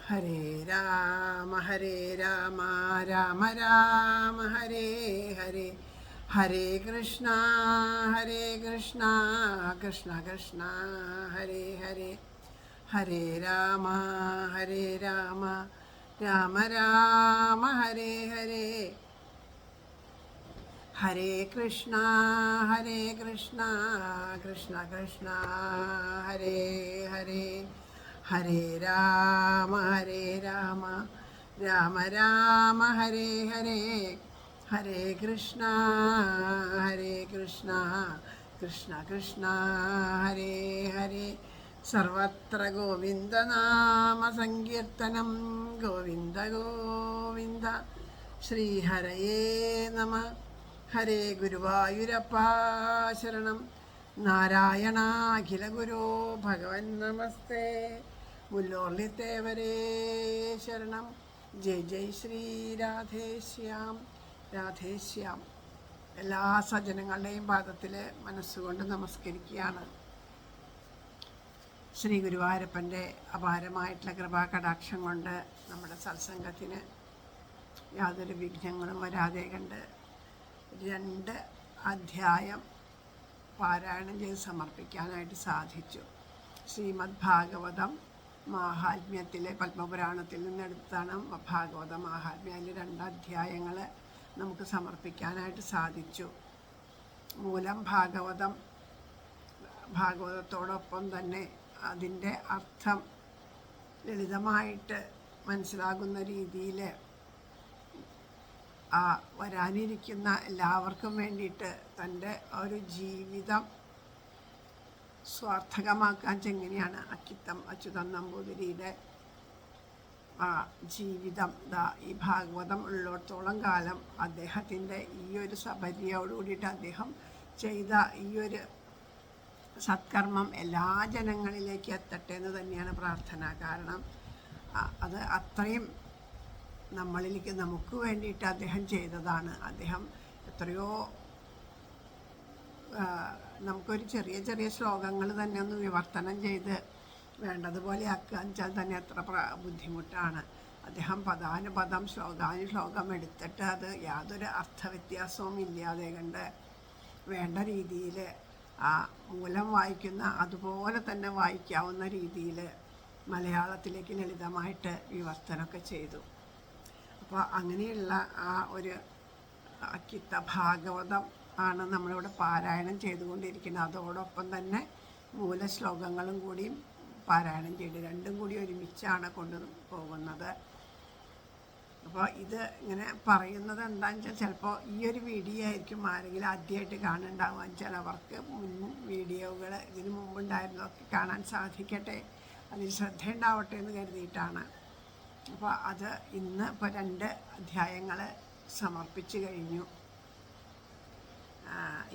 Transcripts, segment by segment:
ഹരേ രാമ രാമ രാമ ഹരേ ഹരേ, ഹരേ കൃഷ്ണ കൃഷ്ണ കൃഷ്ണ ഹരേ ഹരേ, ഹരേ രാമ രാമ രാമ ഹരേ ഹരേ, ഹരേ കൃഷ്ണ കൃഷ്ണ കൃഷ്ണ ഹരേ ഹരേ, ഹരേ രാമ രാമ ഹരേ ഹരേ, ഹരേ കൃഷ്ണ കൃഷ്ണ കൃഷ്ണ ഹരേ ഹരേ. സർവത്ര ഗോവിന്ദനാമ സങ്കീർത്തനം, ഗോവിന്ദ ഗോവിന്ദ. ശ്രീഹരയേ നമ. ഹരേ ഗുരുവായൂരപ്പ ശരണം. നാരായണ അഖില ഗുരു ഭഗവൻ നമസ്തേ. മുല്ലോർലിത്തേവരേ ശരണം. ജയ് ജയ് ശ്രീ രാധേശ്യാം രാധേശ്യാം. എല്ലാ സജ്ജനങ്ങളുടെയും പാദത്തിൽ മനസ്സുകൊണ്ട് നമസ്കരിക്കുകയാണ്. ശ്രീ ഗുരുവായൂരപ്പൻ്റെ അപാരമായിട്ടുള്ള കൃപാകടാക്ഷം കൊണ്ട് നമ്മുടെ സത്സംഗത്തിന് യാതൊരു വിഘ്നങ്ങളും വരാതെ കണ്ട് 2 അധ്യായം പാരായണം ചെയ്ത് സമർപ്പിക്കാനായിട്ട് സാധിച്ചു. ശ്രീമദ് ഭാഗവതം മാഹാത്മ്യത്തിലെ പത്മപുരാണത്തിൽ നിന്നെടുത്താണ് ഭാഗവത മാഹാത്മ്യം. അതിൽ 2 അധ്യായങ്ങൾ നമുക്ക് സമർപ്പിക്കാനായിട്ട് സാധിച്ചു. മൂലം ഭാഗവതത്തോടൊപ്പം തന്നെ അതിൻ്റെ അർത്ഥം ലളിതമായിട്ട് മനസ്സിലാകുന്ന രീതിയിൽ വരാനിരിക്കുന്ന എല്ലാവർക്കും വേണ്ടിയിട്ട് തൻ്റെ ഒരു ജീവിതം സ്വാർത്ഥകമാക്കാൻ എങ്ങനെയാണ് അക്കിത്തം അച്യുതൻ നമ്പൂതിരിയുടെ ജീവിതം ഈ ഭാഗവതം ഉള്ളിടത്തോളം കാലം അദ്ദേഹത്തിൻ്റെ ഈ ഒരു സബരിയോടുകൂടിയിട്ട് അദ്ദേഹം ചെയ്ത ഈ ഒരു സത്കർമ്മം എല്ലാ ജനങ്ങളിലേക്ക് എത്തട്ടെ എന്ന് തന്നെയാണ് പ്രാർത്ഥന. കാരണം അത് അത്രയും നമ്മളിലേക്ക് നമുക്ക് വേണ്ടിയിട്ട് അദ്ദേഹം ചെയ്തതാണ്. അദ്ദേഹം എത്രയോ നമുക്കൊരു ചെറിയ ശ്ലോകങ്ങൾ തന്നെ ഒന്ന് വിവർത്തനം ചെയ്ത് വേണ്ടതുപോലെ ആക്കുക എന്ന് വെച്ചാൽ തന്നെ എത്ര ബുദ്ധിമുട്ടാണ്. അദ്ദേഹം പദാനുപദം ശ്ലോകാനുശ്ലോകം എടുത്തിട്ട് അത് യാതൊരു അർത്ഥവ്യത്യാസവും ഇല്ലാതെ കണ്ട് വേണ്ട രീതിയിൽ മൂലം വായിക്കുന്ന അതുപോലെ തന്നെ വായിക്കാവുന്ന രീതിയിൽ മലയാളത്തിലേക്ക് ലളിതമായിട്ട് വിവർത്തനമൊക്കെ ചെയ്തു. അപ്പോൾ അങ്ങനെയുള്ള ഒരു അക്കിത്ത ഭാഗവതം ആണ് നമ്മളിവിടെ പാരായണം ചെയ്തുകൊണ്ടിരിക്കുന്നത്. അതോടൊപ്പം തന്നെ മൂലശ്ലോകങ്ങളും കൂടിയും പാരായണം ചെയ്ത് 2ഉം കൂടി ഒരുമിച്ചാണ് കൊണ്ടു പോകുന്നത്. അപ്പോൾ ഇത് ഇങ്ങനെ പറയുന്നത് എന്താണെന്ന് വെച്ചാൽ ചിലപ്പോൾ ഈ ഒരു വീഡിയോ ആയിരിക്കും ആരെങ്കിലും ആദ്യമായിട്ട് കാണുന്നുണ്ടാവുക. ചിലവർക്ക് വീഡിയോകൾ ഇതിനു മുമ്പുണ്ടായിരുന്നതൊക്കെ കാണാൻ സാധിക്കട്ടെ, അതിൽ ശ്രദ്ധയുണ്ടാവട്ടെ എന്ന് കരുതിയിട്ടാണ്. അപ്പോൾ അത് ഇന്ന് ഇപ്പോൾ 2 അധ്യായങ്ങൾ സമർപ്പിച്ചു കഴിഞ്ഞു.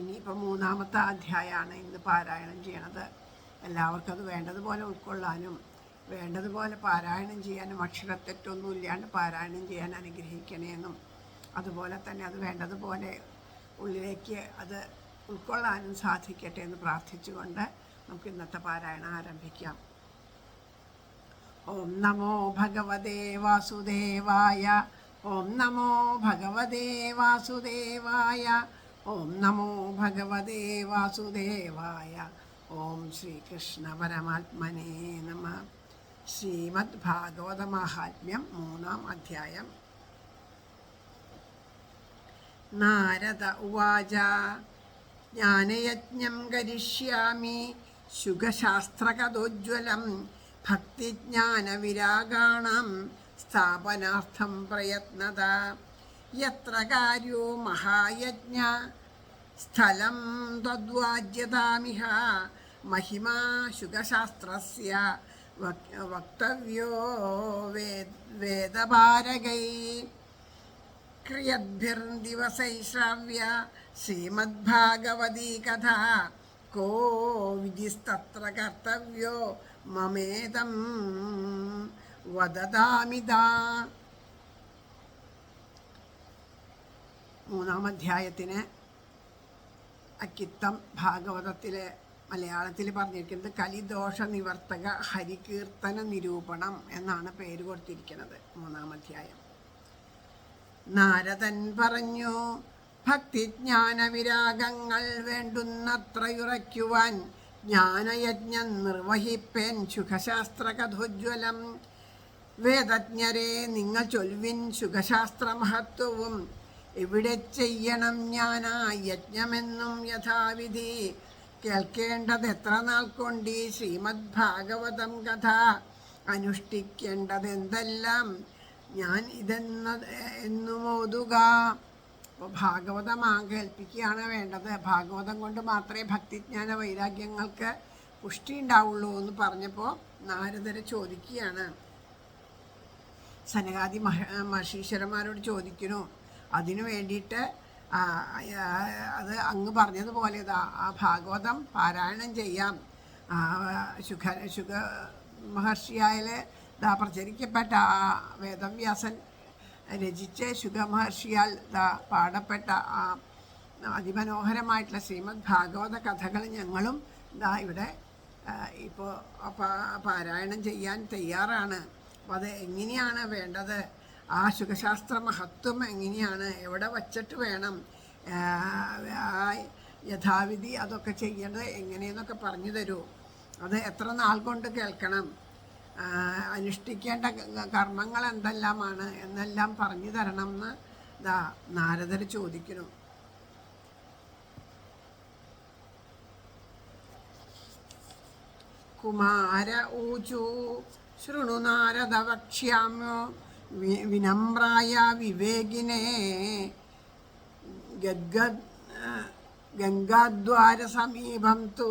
ഇനിയിപ്പോൾ 3ാമത്തെ അധ്യായമാണ് ഇന്ന് പാരായണം ചെയ്യണത്. എല്ലാവർക്കും അത് വേണ്ടതുപോലെ ഉൾക്കൊള്ളാനും വേണ്ടതുപോലെ പാരായണം ചെയ്യാനും അക്ഷരത്തെറ്റൊന്നും ഇല്ലാണ്ട് പാരായണം ചെയ്യാൻ അനുഗ്രഹിക്കണേന്നും അതുപോലെ തന്നെ അത് വേണ്ടതുപോലെ ഉള്ളിലേക്ക് അത് ഉൾക്കൊള്ളാനും സാധിക്കട്ടെ എന്ന് പ്രാർത്ഥിച്ചുകൊണ്ട് നമുക്ക് ഇന്നത്തെ പാരായണം ആരംഭിക്കാം. ഓം നമോ ഭഗവതേ വാസുദേവായ. ഓം നമോ ഭഗവതേ വാസുദേവായ. ഓം നമോ ഭഗവതേ വാസുദേവായ. ഓം ശ്രീകൃഷ്ണ പരമാത്മനേ നമ. ശ്രീമദ് ഭാഗവത മാഹാത്മ്യം 3ാം അധ്യായം. നാരദ ഉവാച. ജ്ഞാനയജ്ഞം കരിഷ്യാമി ശുഖശാസ്ത്രകഥോജ്വലം ഭക്തിജ്ഞാനവിരാഗാണാം സ്ഥാപനാർത്ഥം പ്രയത്നത. യത്ര കാര്യോ മഹായജ്ഞ സ്ഥലം തദ്വാജ്യതാമിഹ മഹിമാ ശുഖശാസ്ത്രസ്യ വക്തവ്യോ വേദപാരകൈ. ക്രിയദ്ഭിർദിവസൈ ശ്രാവ്യ ശ്രീമദ്ഭാഗവതീ കഥാ കോ വിധിസ്തത്ര കർത്തവ്യോ മമേതം വദതാമിതാ. 3ാം അധ്യായത്തിന് അക്കിത്തം ഭാഗവതത്തിലെ മലയാളത്തിൽ പറഞ്ഞിരിക്കുന്നത് കലിദോഷ നിവർത്തക ഹരികീർത്തന നിരൂപണം എന്നാണ് പേര് കൊടുത്തിരിക്കുന്നത്. 3-ാം അധ്യായം. നാരദൻ പറഞ്ഞു, ഭക്തിജ്ഞാന വിരാഗങ്ങൾ വേണ്ടുന്നത്രയുറയ്ക്കുവാൻ ജ്ഞാനയജ്ഞം നിർവഹിപ്പേൻ സുഖശാസ്ത്ര കഥോജ്വലം. വേദജ്ഞരെ നിങ്ങൾ ചൊൽവിൻ സുഖശാസ്ത്ര മഹത്വവും. എവിടെ ചെയ്യണം ജ്ഞാന യജ്ഞമെന്നും യഥാവിധി. കേൾക്കേണ്ടത് എത്ര നാൾ കൊണ്ടീ ശ്രീമദ് ഭാഗവതം കഥ. അനുഷ്ഠിക്കേണ്ടതെന്തെല്ലാം ഞാൻ എന്നുമോതുക. അപ്പോൾ ഭാഗവതം കേൾപ്പിക്കുകയാണ് വേണ്ടത്. ഭാഗവതം കൊണ്ട് മാത്രമേ ഭക്തിജ്ഞാന വൈരാഗ്യങ്ങൾക്ക് പുഷ്ടി ഉണ്ടാവുള്ളൂ എന്ന് പറഞ്ഞപ്പോൾ നാരദരെ ചോദിക്കുകയാണ്. സനകാദി മഹർഷീശ്വരന്മാരോട് ചോദിക്കുന്നു. അതിനു വേണ്ടിയിട്ട് അത് അങ്ങ് പറഞ്ഞതുപോലെ ആ ഭാഗവതം പാരായണം ചെയ്യാം. ശുക മഹർഷിയായാൽ പ്രചരിക്കപ്പെട്ട ആ വേദവ്യാസൻ രചിച്ച് ശുക മഹർഷിയാൽ പാടപ്പെട്ട ആ അതിമനോഹരമായിട്ടുള്ള ശ്രീമദ് ഭാഗവത കഥകൾ ഞങ്ങളും ഇവിടെ ഇപ്പോൾ പാരായണം ചെയ്യാൻ തയ്യാറാണ്. അപ്പോൾ അത് എങ്ങനെയാണ് വേണ്ടത്, ആ സുഖശാസ്ത്ര മഹത്വം എങ്ങനെയാണ്, എവിടെ വച്ചിട്ട് വേണം, യഥാവിധി അതൊക്കെ ചെയ്യേണ്ടത് എങ്ങനെയെന്നൊക്കെ പറഞ്ഞു തരൂ. അത് എത്ര നാൾ കൊണ്ട് കേൾക്കണം, അനുഷ്ഠിക്കേണ്ട കർമ്മങ്ങൾ എന്തെല്ലാമാണ് എന്നെല്ലാം പറഞ്ഞു തരണം എന്ന് നാരദർ ചോദിക്കുന്നു. കുമാര ഊചു ശൃണു നാരദ വക്ഷ്യാമ്യോ വിനമ്രായ വിവേകിനെ. ഗംഗാദ്വാര സമീപം തു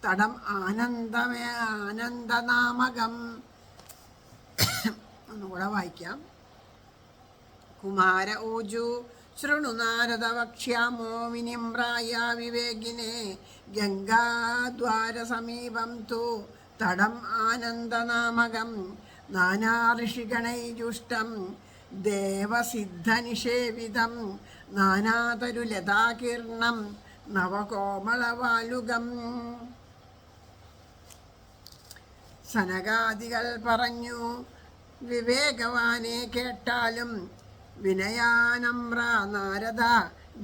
തടം ആനന്ദനാമകം. ഒന്നുകൂടെ വായിക്കാം. കുമാര ഊജു ശൃണു നാരദ വക്ഷ്യാമോ വിനിമ്രായ വിവേകിനെ. ഗംഗാദ്വാര സമീപം തു തടം ആനന്ദനാമകം. നാനാഋഷിഗണൈജുഷ്ടം ദേവസിദ്ധനിഷേവിതം. നാനാതരുലതാകീർണം നവകോമളവാലുകം. സനകാദികൾ പറഞ്ഞു, വിവേകവാനെ കേട്ടാലും വിനയാനമ്ര നാരദ.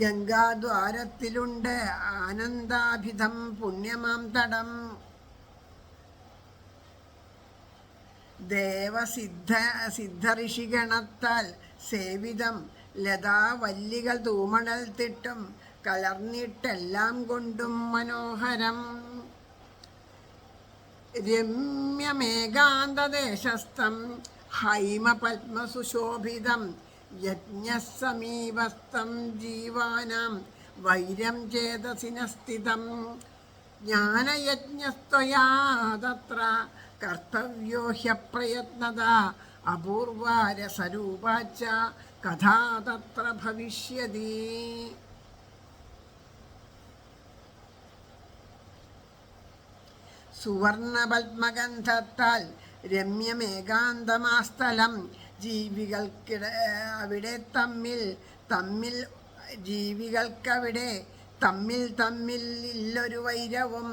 ഗംഗാദ്വാരത്തിലുണ്ട് ആനന്ദാഭിധം പുണ്യമാം തടം. സിദ്ധഋഷിഗണത്താൽ സേവിതം ലതാവല്ലികൾ തൂമണൽ തിട്ടും കലർന്നിട്ടെല്ലാം കൊണ്ടും മനോഹരം. രമ്യമേകാന്തദേശസ്ഥം ഹൈമപത്മസുശോഭിതം. യജ്ഞസമീപസ്ഥം ജീവാനാം വൈരം ചേതസിനസ്ഥിതം. ജ്ഞാനയജ്ഞസ്ത്വയാ തത്ര കർത്തവ്യോ ഹ്യപ്രയത്നത. അപൂർവരസരൂപാച്ച കഥാ തത്ര ഭവിഷ്യതി. സുവർണപത്മഗന്ധത്താൽ രമ്യമേകാന്തമാസ്ഥലം. ജീവികൾക്കിട അവിടെ ജീവികൾക്കവിടെ തമ്മിൽ വൈരവും.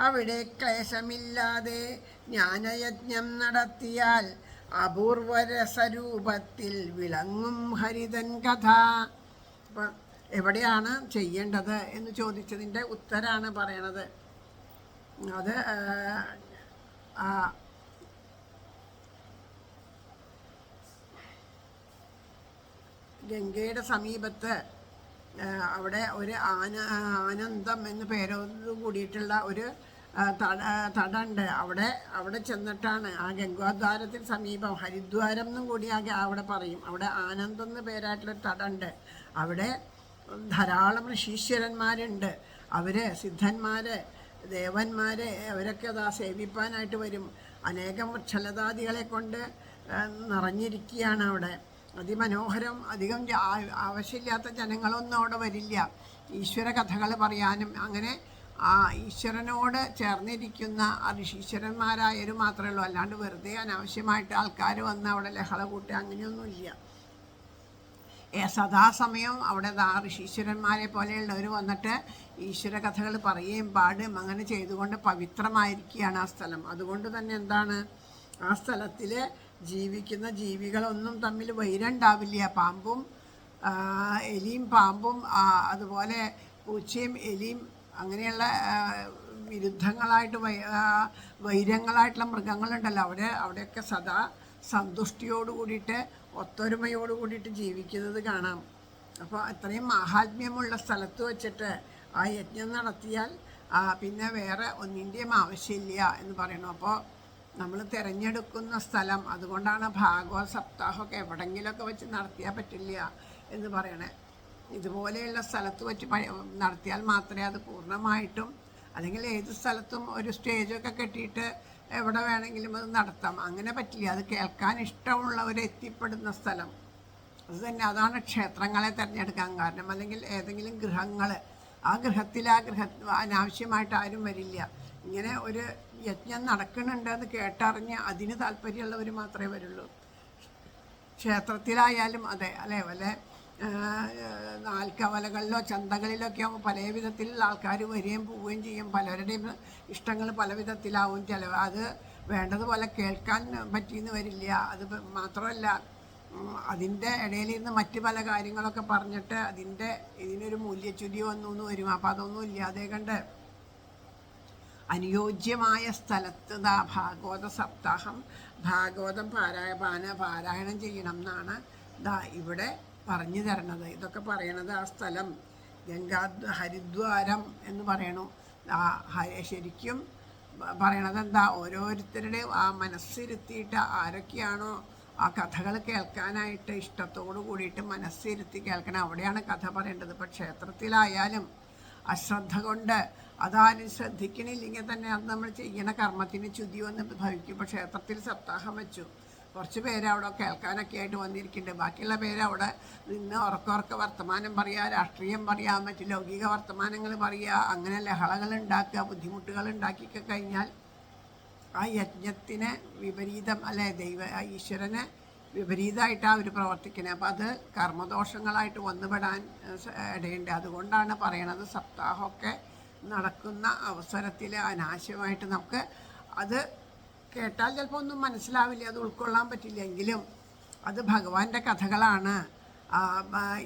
അവിടെ ക്ലേശമില്ലാതെ ജ്ഞാനയജ്ഞം നടത്തിയാൽ അപൂർവരസരൂപത്തിൽ വിളങ്ങും ഹരിതൻ കഥ. അപ്പം എവിടെയാണ് ചെയ്യേണ്ടത് എന്ന് ചോദിച്ചതിൻ്റെ ഉത്തരാണ് പറയണത്. അത് ഗംഗയുടെ സമീപത്ത് അവിടെ ഒരു ആനന്ദം എന്ന് പേരോട് കൂടിയിട്ടുള്ള ഒരു തടമുണ്ട്. അവിടെ ചെന്നിട്ടാണ് ആ ഗംഗാദ്വാരത്തിന് സമീപം ഹരിദ്വാരം എന്നും കൂടി അവിടെ പറയും. അവിടെ ആനന്ദം എന്ന് പേരായിട്ടുള്ളൊരു തടമുണ്ട്. അവിടെ ധാരാളം ഋഷീശ്വരന്മാരുണ്ട്. അവർ സിദ്ധന്മാർ, ദേവന്മാർ, അവരൊക്കെ സേവിപ്പാനായിട്ട് വരും. അനേകം വൃക്ഷലതാദികളെ കൊണ്ട് നിറഞ്ഞിരിക്കുകയാണ് അവിടെ. അതിമനോഹരം. അധികം ആവശ്യമില്ലാത്ത ജനങ്ങളൊന്നും അവിടെ വരില്ല. ഈശ്വര കഥകൾ പറയാനും അങ്ങനെ ആ ഈശ്വരനോട് ചേർന്നിരിക്കുന്ന ആ ഋഷീശ്വരന്മാരായാലും മാത്രമേ ഉള്ളൂ. അല്ലാണ്ട് വെറുതെ അനാവശ്യമായിട്ട് ആൾക്കാർ വന്ന് അവിടെ ലഹള കൂട്ടുക അങ്ങനെയൊന്നുമില്ല. സദാസമയം അവിടെ ഋഷീശ്വരന്മാരെ പോലെയുള്ളവർ വന്നിട്ട് ഈശ്വര കഥകൾ പറയുകയും പാടും അങ്ങനെ ചെയ്തുകൊണ്ട് പവിത്രമായിരിക്കുകയാണ് ആ സ്ഥലം. അതുകൊണ്ട് തന്നെ എന്താണ്, ആ സ്ഥലത്തിൽ ജീവിക്കുന്ന ജീവികളൊന്നും തമ്മിൽ വൈരണ്ടാവില്ല. പാമ്പും എലിയും പാമ്പും അതുപോലെ പൂച്ചയും എലിയും അങ്ങനെയുള്ള വിരുദ്ധങ്ങളായിട്ട് വൈരങ്ങളായിട്ടുള്ള മൃഗങ്ങളുണ്ടല്ലോ, അവിടെയൊക്കെ സദാ സന്തുഷ്ടിയോട് കൂടിയിട്ട് ഒത്തൊരുമയോട് കൂടിയിട്ട് ജീവിക്കുന്നത് കാണാം. അപ്പോൾ അത്രയും മാഹാത്മ്യമുള്ള സ്ഥലത്ത് വെച്ചിട്ട് ആ യജ്ഞം നടത്തിയാൽ പിന്നെ വേറെ ഒന്നിൻ്റെയും ആവശ്യമില്ല എന്ന് പറയണം. അപ്പോൾ നമ്മൾ തിരഞ്ഞെടുക്കുന്ന സ്ഥലം, അതുകൊണ്ടാണ് ഭാഗവത സപ്താഹമൊക്കെ എവിടെയെങ്കിലുമൊക്കെ വെച്ച് നടത്തിയാൽ പറ്റില്ല എന്ന് പറയണേ. ഇതുപോലെയുള്ള സ്ഥലത്ത് വെച്ച് നടത്തിയാൽ മാത്രമേ അത് പൂർണ്ണമായിട്ടും, അല്ലെങ്കിൽ ഏത് സ്ഥലത്തും ഒരു സ്റ്റേജൊക്കെ കെട്ടിയിട്ട് എവിടെ വേണമെങ്കിലും അത് നടത്താം, അങ്ങനെ പറ്റില്ല. അത് കേൾക്കാൻ ഇഷ്ടമുള്ളവർ എത്തിപ്പെടുന്ന സ്ഥലം അത് തന്നെ, അതാണ് ക്ഷേത്രങ്ങളെ തിരഞ്ഞെടുക്കാൻ കാരണം. അല്ലെങ്കിൽ ഏതെങ്കിലും ഗൃഹങ്ങൾ, ആ ഗൃഹത്തിൽ അനാവശ്യമായിട്ട് ആരും വരില്ല. ഇങ്ങനെ ഒരു യജ്ഞം നടക്കുന്നുണ്ടെന്ന് കേട്ടറിഞ്ഞ് അതിന് താല്പര്യമുള്ളവർ മാത്രമേ വരുള്ളൂ. ക്ഷേത്രത്തിലായാലും അതെ അല്ലേ, വല്ല നാൽക്കവലകളിലോ ചന്തകളിലൊക്കെ ആകുമ്പോൾ പല വിധത്തിലുള്ള ആൾക്കാർ വരികയും പോവുകയും ചെയ്യും. പലരുടെയും ഇഷ്ടങ്ങൾ പല വിധത്തിലാവും. അത് വേണ്ടതുപോലെ കേൾക്കാൻ പറ്റിയെന്ന് വരില്ല. അത് മാത്രമല്ല, അതിൻ്റെ ഇടയിലിരുന്ന് മറ്റ് പല കാര്യങ്ങളൊക്കെ പറഞ്ഞിട്ട് ഇതിനൊരു മൂല്യച്യുതി വന്നു എന്ന് വരും. അപ്പം അതൊന്നും ഇല്ലാതെ കണ്ട് അനുയോജ്യമായ സ്ഥലത്ത് ഭാഗവത സപ്താഹം, ഭാഗവതം പാരായണം ചെയ്യണം എന്നാണ് ഇവിടെ പറഞ്ഞു തരണത്. ഇതൊക്കെ പറയണത് ആ സ്ഥലം ഹരിദ്വാരം എന്ന് പറയണു. ശരിക്കും പറയണത് എന്താ, ഓരോരുത്തരുടെയും ആ മനസ്സിരുത്തിയിട്ട് ആരൊക്കെയാണോ ആ കഥകൾ കേൾക്കാനായിട്ട് ഇഷ്ടത്തോടു കൂടിയിട്ട് മനസ്സിരുത്തി കേൾക്കണം, അവിടെയാണ് കഥ പറയേണ്ടത്. ഇപ്പം ക്ഷേത്രത്തിലായാലും അശ്രദ്ധ കൊണ്ട് അതാരും ശ്രദ്ധിക്കണില്ലെങ്കിൽ തന്നെ അത് നമ്മൾ ചെയ്യണ കർമ്മത്തിന് ചുതി വന്ന് ഭവിക്കും. ഇപ്പോൾ ക്ഷേത്രത്തിൽ സപ്താഹം വെച്ചു, കുറച്ച് പേര് അവിടെ കേൾക്കാനൊക്കെ ആയിട്ട് വന്നിരിക്കുന്നുണ്ട്. ബാക്കിയുള്ള പേര് അവിടെ നിന്ന് ഉറക്ക വർത്തമാനം പറയുക, രാഷ്ട്രീയം പറയുക, മറ്റ് ലൗകിക വർത്തമാനങ്ങൾ പറയുക, അങ്ങനെ ലഹളകൾ ഉണ്ടാക്കുക, ബുദ്ധിമുട്ടുകൾ ഉണ്ടാക്കിയൊക്കെ കഴിഞ്ഞാൽ ആ യജ്ഞത്തിന് വിപരീതം അല്ലെ, ഈശ്വരന് വിപരീതമായിട്ടാണ് അവർ പ്രവർത്തിക്കുന്നത്. അപ്പം അത് കർമ്മദോഷങ്ങളായിട്ട് വന്നുപെടാൻ ഇടയുണ്ട്. അതുകൊണ്ടാണ് പറയണത് സപ്താഹമൊക്കെ നടക്കുന്ന അവസരത്തിൽ അനാവശ്യമായിട്ട് നമുക്ക് അത് കേട്ടാൽ ചിലപ്പോൾ ഒന്നും മനസ്സിലാവില്ല, അത് ഉൾക്കൊള്ളാൻ പറ്റില്ല. എങ്കിലും അത് ഭഗവാന്റെ കഥകളാണ്.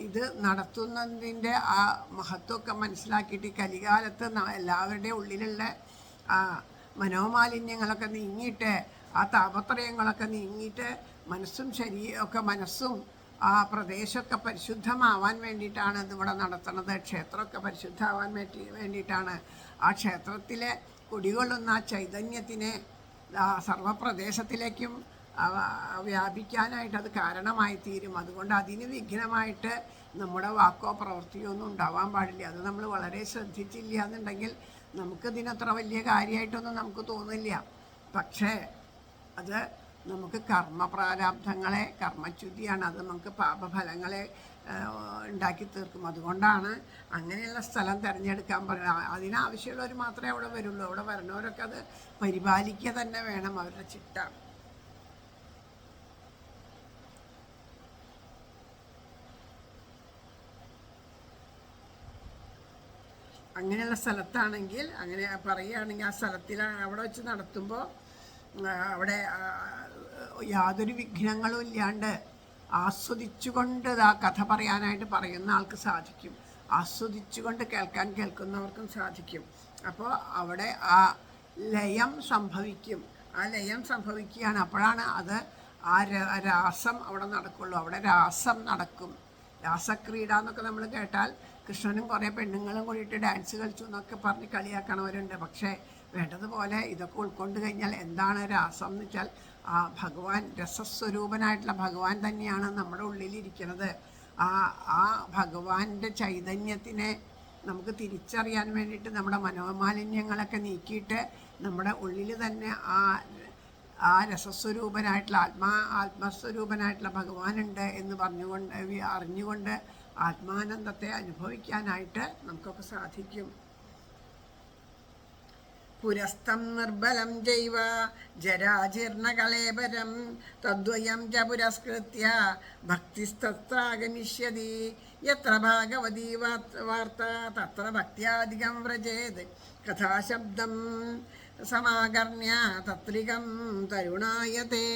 ഇത് നടത്തുന്നതിൻ്റെ ആ മഹത്വമൊക്കെ മനസ്സിലാക്കിയിട്ട് കലികാലത്ത് എല്ലാവരുടെയും ഉള്ളിലുള്ള മനോമാലിന്യങ്ങളൊക്കെ നീങ്ങിയിട്ട്, ആ താപത്രയങ്ങളൊക്കെ നീങ്ങിയിട്ട് മനസ്സും ആ പ്രദേശമൊക്കെ പരിശുദ്ധമാവാൻ വേണ്ടിയിട്ടാണ് ഇതിവിടെ നടത്തുന്നത്. ക്ഷേത്രമൊക്കെ പരിശുദ്ധമാവാൻ വേണ്ടിയിട്ടാണ്. ആ ക്ഷേത്രത്തിലെ കുടികൊള്ളുന്ന ആ ചൈതന്യത്തിനെ സർവപ്രദേശത്തിലേക്കും വ്യാപിക്കാനായിട്ട് അത് കാരണമായി തീരും. അതുകൊണ്ട് അതിന് വിഘ്നമായിട്ട് നമ്മുടെ വാക്കോ പ്രവൃത്തിയോ ഒന്നും ഉണ്ടാവാൻ പാടില്ല. അത് നമ്മൾ വളരെ ശ്രദ്ധിച്ചില്ല എന്നുണ്ടെങ്കിൽ നമുക്കിതിനത്ര വലിയ കാര്യമായിട്ടൊന്നും നമുക്ക് തോന്നില്ല. പക്ഷേ അത് നമുക്ക് കർമ്മപ്രാരാബ്ധങ്ങളെ, കർമ്മച്യുതിയാണ്, അത് നമുക്ക് പാപഫലങ്ങളെ ഉണ്ടാക്കി തീർക്കും. അതുകൊണ്ടാണ് അങ്ങനെയുള്ള സ്ഥലം തിരഞ്ഞെടുക്കാൻ പറയുന്നത്. അതിനാവശ്യമുള്ളവർ മാത്രമേ അവിടെ വരുള്ളൂ. അവിടെ വരുന്നവരൊക്കെ അത് പരിപാലിക്കുക തന്നെ വേണം, അവരുടെ ചിട്ട. അങ്ങനെയുള്ള സ്ഥലത്താണെങ്കിൽ, അങ്ങനെ പറയുകയാണെങ്കിൽ, ആ സ്ഥലത്തിൽ അവിടെ വെച്ച് നടത്തുമ്പോൾ അവിടെ യാതൊരു വിഘ്നങ്ങളും ഇല്ലാണ്ട് ആസ്വദിച്ചുകൊണ്ട് ആ കഥ പറയാനായിട്ട് പറയുന്ന ആൾക്ക് സാധിക്കും, ആസ്വദിച്ചുകൊണ്ട് കേൾക്കുന്നവർക്കും സാധിക്കും. അപ്പോൾ അവിടെ ആ ലയം സംഭവിക്കും. ആ ലയം സംഭവിക്കുകയാണ്. അപ്പോഴാണ് അത് ആ രാസം അവിടെ നടക്കുള്ളൂ. അവിടെ രാസം നടക്കും. രാസക്രീഡ എന്നൊക്കെ നമ്മൾ കേട്ടാൽ കൃഷ്ണനും കുറേ പെണ്ണുങ്ങളും കൂടിയിട്ട് ഡാൻസ് കളിച്ചു എന്നൊക്കെ പറഞ്ഞ് കളിയാക്കണവരുണ്ട്. പക്ഷേ വേണ്ടതുപോലെ ഇതൊക്കെ ഉൾക്കൊണ്ട് കഴിഞ്ഞാൽ എന്താണ് രാസം എന്ന് വെച്ചാൽ, ആ ഭഗവാൻ, രസസ്വരൂപനായിട്ടുള്ള ഭഗവാൻ തന്നെയാണ് നമ്മുടെ ഉള്ളിലിരിക്കുന്നത്. ആ ഭഗവാന്റെ ചൈതന്യത്തിനെ നമുക്ക് തിരിച്ചറിയാൻ വേണ്ടിയിട്ട് നമ്മുടെ മനോമാലിന്യങ്ങളൊക്കെ നീക്കിയിട്ട് നമ്മുടെ ഉള്ളിൽ തന്നെ ആ രസസ്വരൂപനായിട്ടുള്ള ആത്മസ്വരൂപനായിട്ടുള്ള ഭഗവാനുണ്ട് എന്ന് അറിഞ്ഞുകൊണ്ട് ആത്മാനന്ദത്തെ അനുഭവിക്കാനായിട്ട് നമുക്കൊക്കെ സാധിക്കും. പുരസ്തം നിർബലം ജൈവ ജരാജീർണകളേബരം തദ്വയം ച പുരസ്കൃത്യ ഭക്തിസ്തത്രാഗമിഷ്യതി യത്ര ഭാഗവതീ വാർത്ത തത്ര ഭക്ത്യാധികം വ്രജേത് കഥാശബ്ദം സമാകർണ്യ തത്രികം തരുണായതേ.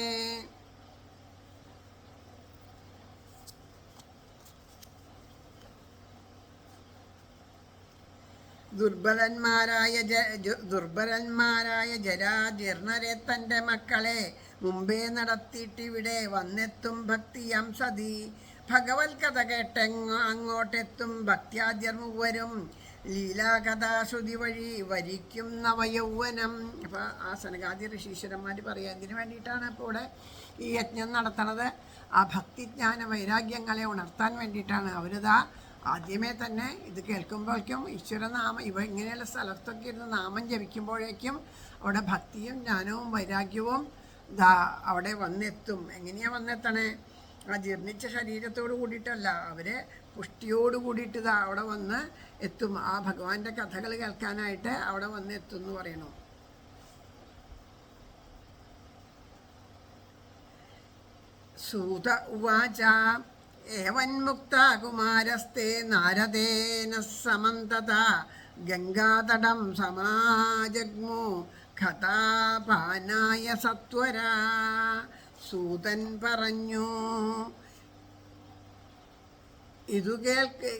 ദുർബലന്മാരായ ജരാജീർണരെ തൻ്റെ മക്കളെ മുമ്പേ നടത്തിയിട്ടിവിടെ വന്നെത്തും ഭക്തിയം സതി. ഭഗവത് കഥ അങ്ങോട്ടെത്തും ഭക്ത്യാദ്യർ മൂവരും ലീലാകഥാശ്രുതി വഴി വരിക്കും നവയൗവനം. അപ്പോൾ ആ സനകാദി ഋഷീശ്വരന്മാർ പറയുക ഇതിനു വേണ്ടിയിട്ടാണ് ഇപ്പോൾ ഇവിടെ ഈ യജ്ഞം നടത്തുന്നത്. ആ ഭക്തിജ്ഞാന വൈരാഗ്യങ്ങളെ ഉണർത്താൻ വേണ്ടിയിട്ടാണ്. അവരിതാ ആദ്യമേ തന്നെ ഇത് കേൾക്കുമ്പോഴേക്കും ഈശ്വരനാമം ഇങ്ങനെയുള്ള സ്ഥലത്തൊക്കെ ഇരുന്ന് നാമം ജപിക്കുമ്പോഴേക്കും അവിടെ ഭക്തിയും ജ്ഞാനവും വൈരാഗ്യവും അവിടെ വന്നെത്തും. എങ്ങനെയാണ് വന്നെത്തണേ? ആ ജീർണിച്ച ശരീരത്തോട് കൂടിയിട്ടല്ല, അവരെ പുഷ്ടിയോട് കൂടിയിട്ട് അവിടെ വന്ന് എത്തും. ആ ഭഗവാന്റെ കഥകൾ കേൾക്കാനായിട്ട് അവിടെ വന്ന് എത്തും എന്ന് പറയണു. സൂത ഉവാച ഏവന്മുക്ത കുമാരസ്തേ നാരദേന സമന്തത ഗംഗാതടം സമാജഗ്മു കഥാപാനായ സത്വര. സൂതൻ പറഞ്ഞു,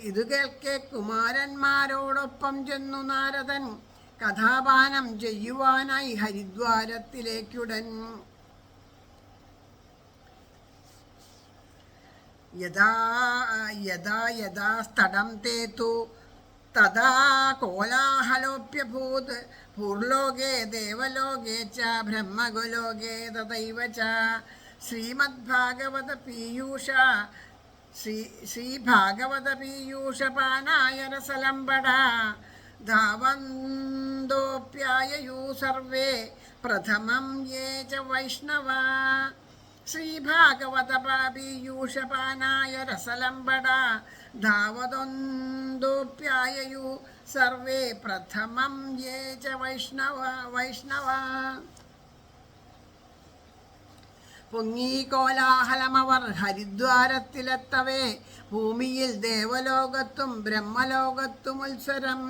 ഇതു കേൾക്കെ കുമാരന്മാരോടൊപ്പം ചെന്നു നാരദൻ കഥാപാനം ചെയ്യുവാനായി ഹരിദ്വാരത്തിലേക്കുടൻ. യഥാ സ്ഥടം തേതു തഥാ കോലാഹലോപ്യഭൂത് ഭൂർലോകേ ദേവലോകേ ച ബ്രഹ്മഗോലോകേ തഥൈവ ച. ശ്രീമദ്ഭാഗവത പീയൂഷപാനായ രസലംബട ധാവന്തോപ്യായയൂ സർവേ പ്രഥമം യേ ച വൈഷ്ണവ. ശ്രീഭാഗവത പീയൂഷപാനായ രസലംബട ധാവതോപ്യായയൂ സർവേ പ്രഥമം യേ ച വൈഷ്ണവ. പൊങ്ങി കോലാഹലമവർ ഹരിദ്വാരത്തിലെത്തവേ ഭൂമിയിൽ ദേവലോകത്തും ബ്രഹ്മലോകത്തും ഉത്സരം.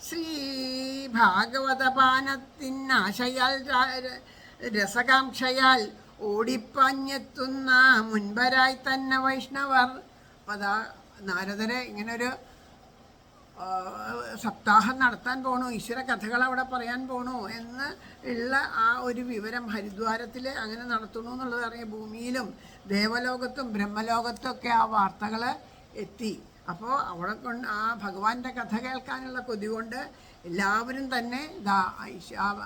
ശ്രീഭാഗവത പാനത്തിനാശയാൽ രസകാംക്ഷയാൽ ഓടിപ്പാഞ്ഞെത്തുന്ന മുൻപരായി തന്നെ വൈഷ്ണവർ. അപ്പം അതാ നാരദരെ ഇങ്ങനൊരു സപ്താഹം നടത്താൻ പോണു, ഈശ്വര കഥകൾ അവിടെ പറയാൻ പോണു എന്ന് ഉള്ള ആ ഒരു വിവരം ഹരിദ്വാരത്തിൽ അങ്ങനെ നടത്തുന്നു എന്നുള്ളത് അറിയാം. ഭൂമിയിലും ദേവലോകത്തും ബ്രഹ്മലോകത്തും ഒക്കെ ആ വാർത്തകൾ എത്തി. അപ്പോൾ അവിടെ ആ ഭഗവാന്റെ കഥ കേൾക്കാനുള്ള കൊതി കൊണ്ട് എല്ലാവരും തന്നെ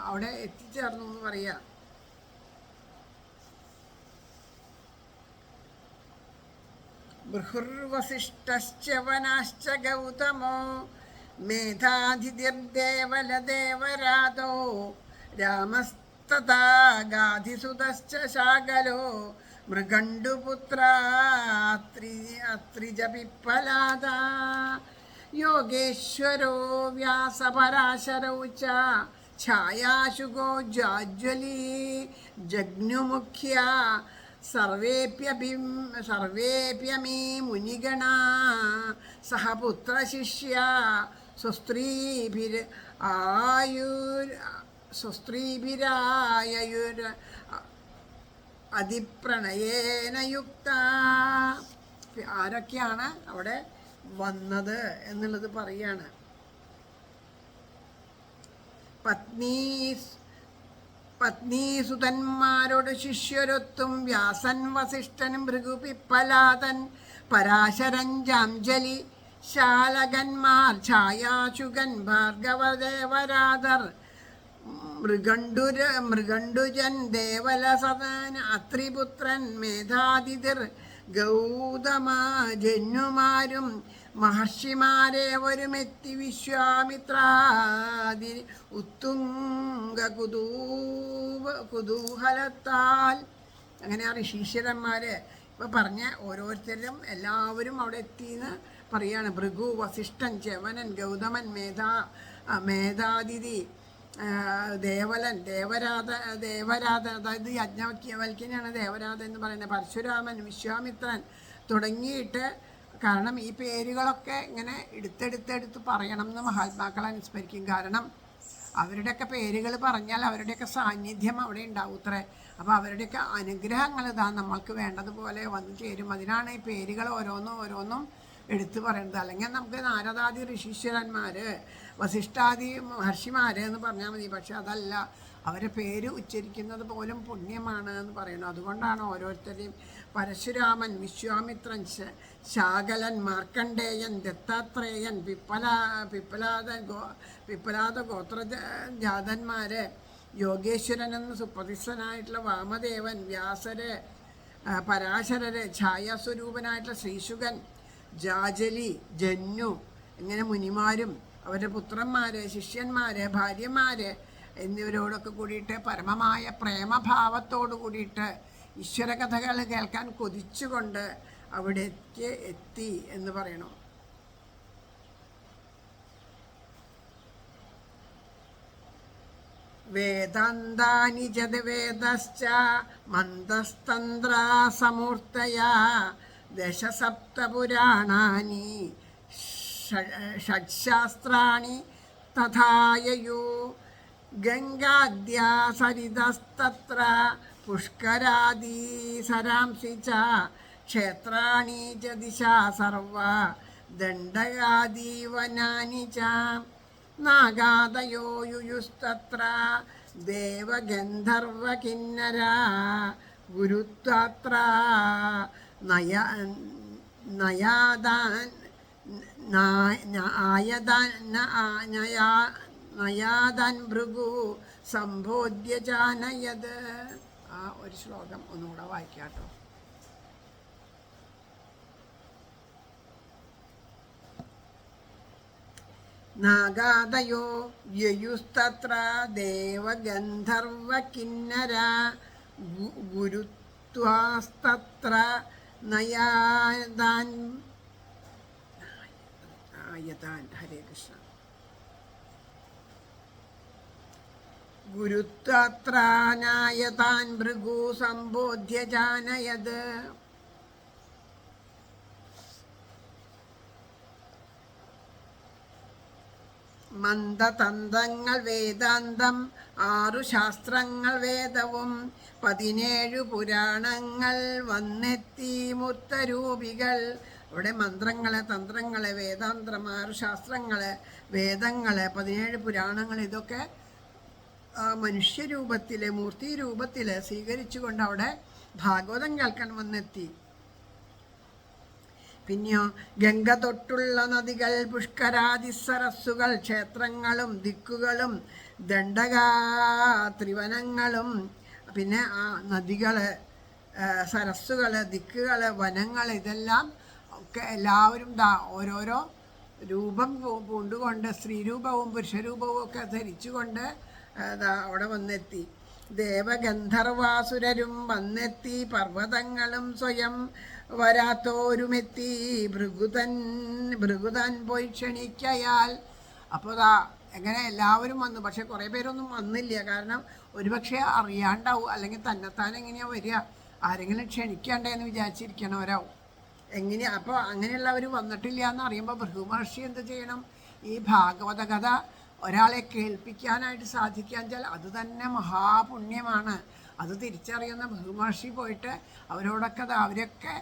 അവിടെ എത്തിച്ചേർന്നു എന്ന് പറയുക. ബൃഹുർവസിഷ്ഠശ്ച വനാശ്ച ഗൗതമോ മേധാതിഥിർദേവലദേവരാതോ രാമസ്തഥാ ഗാധിസുതശ്ച ശാകലോ മൃഗണ്ഡുപുത്രാത്രിജ പിപ്പലാദ. യോഗേശ്വരോ വ്യാസപരാശരൗ ച ഛായാശുഗോ ജാജ്വലീ ജഗ്നുമുഖ്യ സർവേപ്യമീ മുനിഗണാ സഹ പുത്രശിഷ്യ സ്വസ്ത്രീഭിരായുർ അതിപ്രണയേന യുക്ത. ആരൊക്കെയാണ് അവിടെ വന്നത് എന്നുള്ളത് പറയാണ്. പത്നീസുതന്മാരോട് ശിഷ്യരൊത്തും വ്യാസൻ വസിഷ്ഠൻ ഭൃഗു പിപ്പലാതൻ പരാശരൻ ജാംജലി ശാലകന്മാർ ഛായാശുകൻ ഭാർഗവദേവരാധർ മൃഗണ്ഡുജൻ ദേവലസദൻ അത്രിപുത്രൻ മേധാതിഥിർ ഗൗതമ ജന്യുമാരും മഹർഷിമാരേവരുമെത്തി വിശ്വാമിത്രാദി ഉത്തുംഗ കുതൂഹലത്താൽ. അങ്ങനെ ആ ഋഷീശ്വരന്മാര് ഇപ്പൊ പറഞ്ഞ ഓരോരുത്തരും എല്ലാവരും അവിടെ എത്തിയെന്ന് പറയാണ്. ഭൃഗു, വസിഷ്ഠൻ, ച്യവനൻ, ഗൗതമൻ, മേധാതിഥി ദേവലൻ ദേവരാധ അതായത് യജ്ഞവൽക്യനാണ് ദേവരാധ എന്ന് പറയുന്നത്. പരശുരാമൻ, വിശ്വാമിത്രൻ തുടങ്ങിയിട്ട്, കാരണം ഈ പേരുകളൊക്കെ ഇങ്ങനെ എടുത്തെടുത്തെടുത്ത് പറയണം എന്ന് മഹാത്മാക്കൾ അനുസ്മരിക്കും. കാരണം അവരുടെയൊക്കെ പേരുകൾ പറഞ്ഞാൽ അവരുടെയൊക്കെ സാന്നിധ്യം അവിടെ ഉണ്ടാവും അത്രേ. അപ്പോൾ അവരുടെയൊക്കെ അനുഗ്രഹങ്ങൾ ഇതാ നമ്മൾക്ക് വേണ്ടതുപോലെ വന്നു ചേരും. അതിനാണ് ഈ പേരുകൾ ഓരോന്നും എടുത്തു പറയുന്നത്. അല്ലെങ്കിൽ നമുക്ക് നാരദാദി ഋഷീശ്വരന്മാർ, വസിഷ്ഠാദി മഹർഷിമാർ എന്ന് പറഞ്ഞാൽ മതി. പക്ഷെ അതല്ല, അവരെ പേര് ഉച്ചരിക്കുന്നത് പോലും പുണ്യമാണ് എന്ന് പറയുന്നു. അതുകൊണ്ടാണ് ഓരോരുത്തരെയും പരശുരാമൻ, വിശ്വാമിത്രൻ, ശാകലൻ, മാർക്കണ്ഡേയൻ, ദത്താത്രേയൻ, പിപ്പലാദ ഗോത്ര ജാതന്മാർ, യോഗേശ്വരൻ എന്ന് സുപ്രതിഷ്ഠനായിട്ടുള്ള വാമദേവൻ, വ്യാസര്, പരാശരര്, ഛായാസ്വരൂപനായിട്ടുള്ള ശ്രീശുകൻ, ജാജലി, ജന്നു, ഇങ്ങനെ മുനിമാരും അവരുടെ പുത്രന്മാർ, ശിഷ്യന്മാർ, ഭാര്യമാർ എന്നിവരോടൊക്കെ കൂടിയിട്ട് പരമമായ പ്രേമഭാവത്തോടു കൂടിയിട്ട് ഈശ്വരകഥകൾ കേൾക്കാൻ കൊതിച്ചുകൊണ്ട് അവിടേക്ക് എത്തി എന്ന് പറയണു. വേദാന്താനി ച വേദശ്ച മന്ദസ്തന്ത്രാ സമൂർത്തയാ ദശസപ്തപുരാണാനി ഷഡ്ശാസ്ത്രാണി തഥായയോ ഗംഗാദ്യാ സരിതസ്തത്ര പുഷ്കരാദീ സരാംസി ച ക്ഷേത്രാണി ച ദിശാ സർവ ദണ്ഡകാദീ വനാനി ച നാഗാദയോ യുയുസ്തത്ര ദേവഗന്ധർവകിന്നരാ ഗുരുത്വാത്ര നയാദാൻ ഭൃഗു സംബോധ്യ ജാനയത്. ആ ഒരു ശ്ലോകം ഒന്നുകൂടെ വായിക്കാട്ടോ. നാഗാദയോ യയുസ്തത്ര ദേവഗന്ധർവകിന്നരാ ഗുരുത്വാസ്തത്ര നയാദാൻ. ഹരേ കൃഷ്ണ. ഗുരുത്വാത്രാനായതാൻ ഭൃഗു സംബോധ്യ ജാനയത്. മന്ദതന്ത്രങ്ങൾ വേദാന്തം, 6 ശാസ്ത്രങ്ങൾ വേദവും, 17 പുരാണങ്ങൾ വന്നെത്തി മൂർത്തരൂപികൾ. അവിടെ മന്ത്രങ്ങൾ, തന്ത്രങ്ങൾ, വേദാന്തം, 6 ശാസ്ത്രങ്ങൾ, വേദങ്ങൾ, 17 പുരാണങ്ങൾ, ഇതൊക്കെ മനുഷ്യരൂപത്തിൽ, മൂർത്തി രൂപത്തിൽ സ്വീകരിച്ചുകൊണ്ട് അവിടെ ഭാഗവതം കേൾക്കാൻ വന്നെത്തി. പിന്നെയോ ഗംഗ തൊട്ടുള്ള നദികൾ, പുഷ്കരാദി സരസ്സുകൾ, ക്ഷേത്രങ്ങളും ദിക്കുകളും ദണ്ഡകാ ത്രിവനങ്ങളും, പിന്നെ ആ നദികൾ, സരസ്സുകൾ, ദിക്കുകൾ, വനങ്ങൾ, ഇതെല്ലാം ഒക്കെ എല്ലാവരും ഓരോരോ രൂപം പൂണ്ടുകൊണ്ട്, സ്ത്രീരൂപവും പുരുഷരൂപവും ഒക്കെ ധരിച്ചുകൊണ്ട് അവിടെ വന്നെത്തി. ദേവഗന്ധർവാസുരരും വന്നെത്തി, പർവ്വതങ്ങളും സ്വയം വരാത്തോരുമെത്തി, ഭൃഗുതൻ പോയി ക്ഷണിക്കയാൽ. അപ്പോൾ എങ്ങനെ എല്ലാവരും വന്നു. പക്ഷെ കുറേ പേരൊന്നും വന്നില്ല. കാരണം ഒരുപക്ഷെ അറിയാണ്ടാവും, അല്ലെങ്കിൽ തന്നെത്താൻ എങ്ങനെയാണ് വരിക, ആരെങ്കിലും ക്ഷണിക്കണ്ടേന്ന് വിചാരിച്ചിരിക്കണവരാവും. അപ്പോൾ അങ്ങനെയുള്ളവർ വന്നിട്ടില്ല എന്ന് അറിയുമ്പോൾ ഭൃഗു മഹർഷി എന്ത് ചെയ്യണം? ഈ ഭാഗവത കഥ ഒരാളെ കേൾപ്പിക്കാനായിട്ട് സാധിക്കാൻ വെച്ചാൽ അത് തന്നെ മഹാപുണ്യമാണ്. അത് തിരിച്ചറിയുന്ന ഭൃഗു മഹർഷി പോയിട്ട് അവരൊക്കെ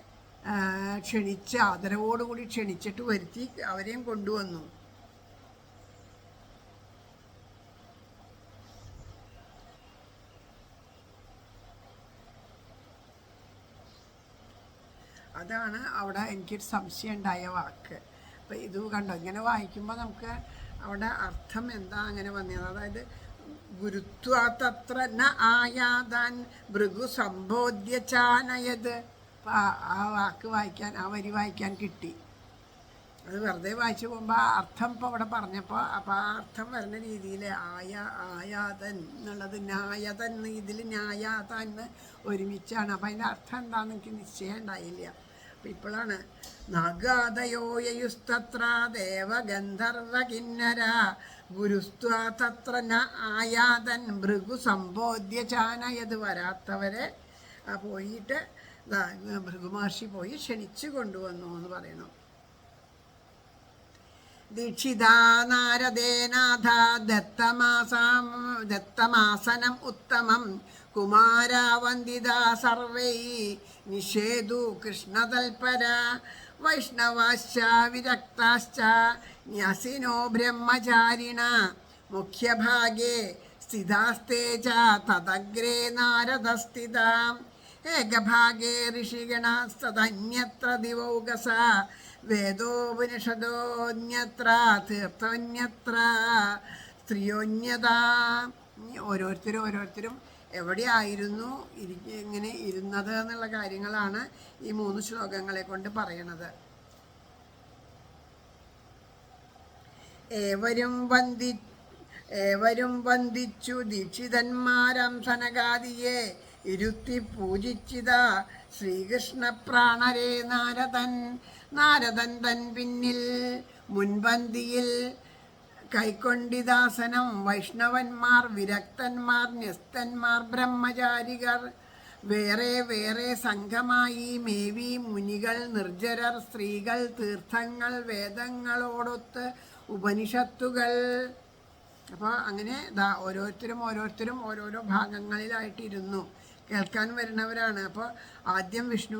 ക്ഷണിച്ച്, ആദരവോടുകൂടി ക്ഷണിച്ചിട്ട് വരുത്തി അവരെയും കൊണ്ടുവന്നു. അതാണ് അവിടെ എനിക്കൊരു സംശയം ഉണ്ടായ വാക്ക്. അപ്പം ഇത് കണ്ടോ, ഇങ്ങനെ വായിക്കുമ്പോൾ നമുക്ക് അവിടെ അർത്ഥം എന്താ അങ്ങനെ വന്നത്? അതായത് ഗുരുത്വാതത്ര ന ആയാതാൻ ഭൃഗു സംബോധ്യ ചാനയത്. അപ്പം ആ വാക്ക് വായിക്കാൻ, ആ വരി വായിക്കാൻ കിട്ടി. അത് വെറുതെ വായിച്ചു പോകുമ്പോൾ ആ അർത്ഥം ഇപ്പോൾ അവിടെ പറഞ്ഞപ്പോൾ അപ്പോൾ ആ അർത്ഥം വരുന്ന രീതിയിൽ ആയാതൻ എന്നുള്ളത് ന്യായതൻ, ഇതിൽ ന്യായാതാൻ ഒരുമിച്ചാണ്. അപ്പം അതിൻ്റെ അർത്ഥം എന്താണെന്ന് എനിക്ക് നിശ്ചയം ഉണ്ടായില്ല. ഇപ്പോഴാണ് നാഗാദയോയുസ്തത്ര ദേവഗന്ധർവകിന്നര ഗുരുസ്ത്വാ തത്ര ന ആയാതൻ ഭൃഗു സംബോധ്യ ചാനയത്. വരാത്തവരെ പോയിട്ട് ഭൃഗുമഹർഷി പോയി ക്ഷണിച്ചു കൊണ്ടുവന്നു എന്ന് പറയുന്നു. ദീക്ഷിതാ നാരദേനാഥ ദത്തമാസനം ഉത്തമം കുമാരാവന്ദിത സർവൈ നിഷേധു കൃഷ്ണതൽപര വൈഷ്ണവാശ്ച വിരക്താശ്ച ന്യസിനോ ബ്രഹ്മചാരിണ മുഖ്യഭാഗേ സ്ഥിതാസ്തേ ച തദഗ്രേ നാരദസ്ഥിത ഏകഭാഗേ ഋഷിഗണസ്തദന്യത്ര ദിവൗകസ വേദോപനിഷദോന്യത്ര തീർത്ഥന്യത്ര സ്ത്രീയോന്യത. ഓരോരുത്തരും എവിടെയായിരുന്നു ഇങ്ങനെ ഇരുന്നത് എന്നുള്ള കാര്യങ്ങളാണ് ഈ 3 ശ്ലോകങ്ങളെ കൊണ്ട് പറയണത്. ഏവരും വന്ദിച്ചു ദീക്ഷിതന്മാരം സനകാദിയെ ഇരുത്തി പൂജിച്ചിത ശ്രീകൃഷ്ണ പ്രാണരേ നാരദൻ തൻ പിന്നിൽ മുൻപന്തിയിൽ കൈക്കൊണ്ടിദാസനം വൈഷ്ണവന്മാർ വിരക്തന്മാർ ന്യസ്തന്മാർ ബ്രഹ്മചാരികർ വേറെ വേറെ സംഘമായി മേവി മുനികൾ നിർജ്ജരർ സ്ത്രീകൾ തീർത്ഥങ്ങൾ വേദങ്ങളോടൊത്ത് ഉപനിഷത്തുകൾ. അപ്പോൾ അങ്ങനെ ഓരോരുത്തരും ഓരോരോ ഭാഗങ്ങളിലായിട്ടിരുന്നു കേൾക്കാൻ വരുന്നവരാണ്. അപ്പോൾ ആദ്യം വിഷ്ണു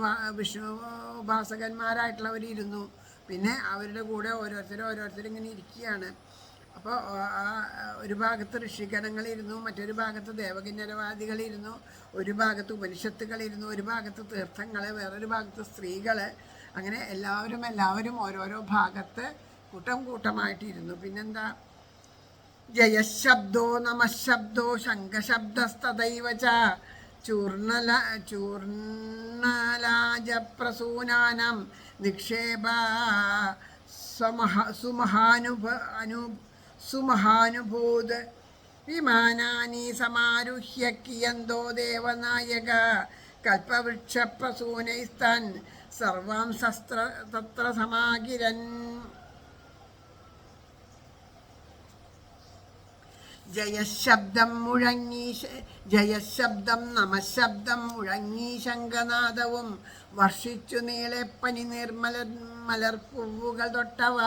ഉപാസകന്മാരായിട്ടുള്ളവരിരുന്നു. പിന്നെ അവരുടെ കൂടെ ഓരോരുത്തരും ഇങ്ങനെ ഇരിക്കുകയാണ്. അപ്പോൾ ഒരു ഭാഗത്ത് ഋഷിഗണങ്ങളിരുന്നു, മറ്റൊരു ഭാഗത്ത് ദേവകിന്നരവാദികളിരുന്നു, ഒരു ഭാഗത്ത് ഉപനിഷത്തുകളിരുന്നു, ഒരു ഭാഗത്ത് തീർത്ഥങ്ങൾ, വേറൊരു ഭാഗത്ത് സ്ത്രീകൾ. അങ്ങനെ എല്ലാവരും ഓരോരോ ഭാഗത്ത് കൂട്ടമായിട്ടിരുന്നു. പിന്നെന്താ, ജയശബ്ദോ നമശബ്ദോ ശംഖശബ്ദസ്തദൈവ ച ചൂർണലാജപ്രസൂനാനം നിക്ഷേപ സുമഹാനുഭൂത് വിമാനാനി സമാരുഹ്യ കിയന്തോ ദേവനായക കൽപ്പവൃക്ഷപ്രസൂനൈസ്താൻ സർവാം ശസ്ത്ര തത്ര സമാകിരൻ. ജയശബ്ദം നമശബ്ദം മുഴങ്ങി ശംഖനാദവും വർഷിച്ചു നീളെ പനി മലർപ്പൂവുകൾ തൊട്ടവ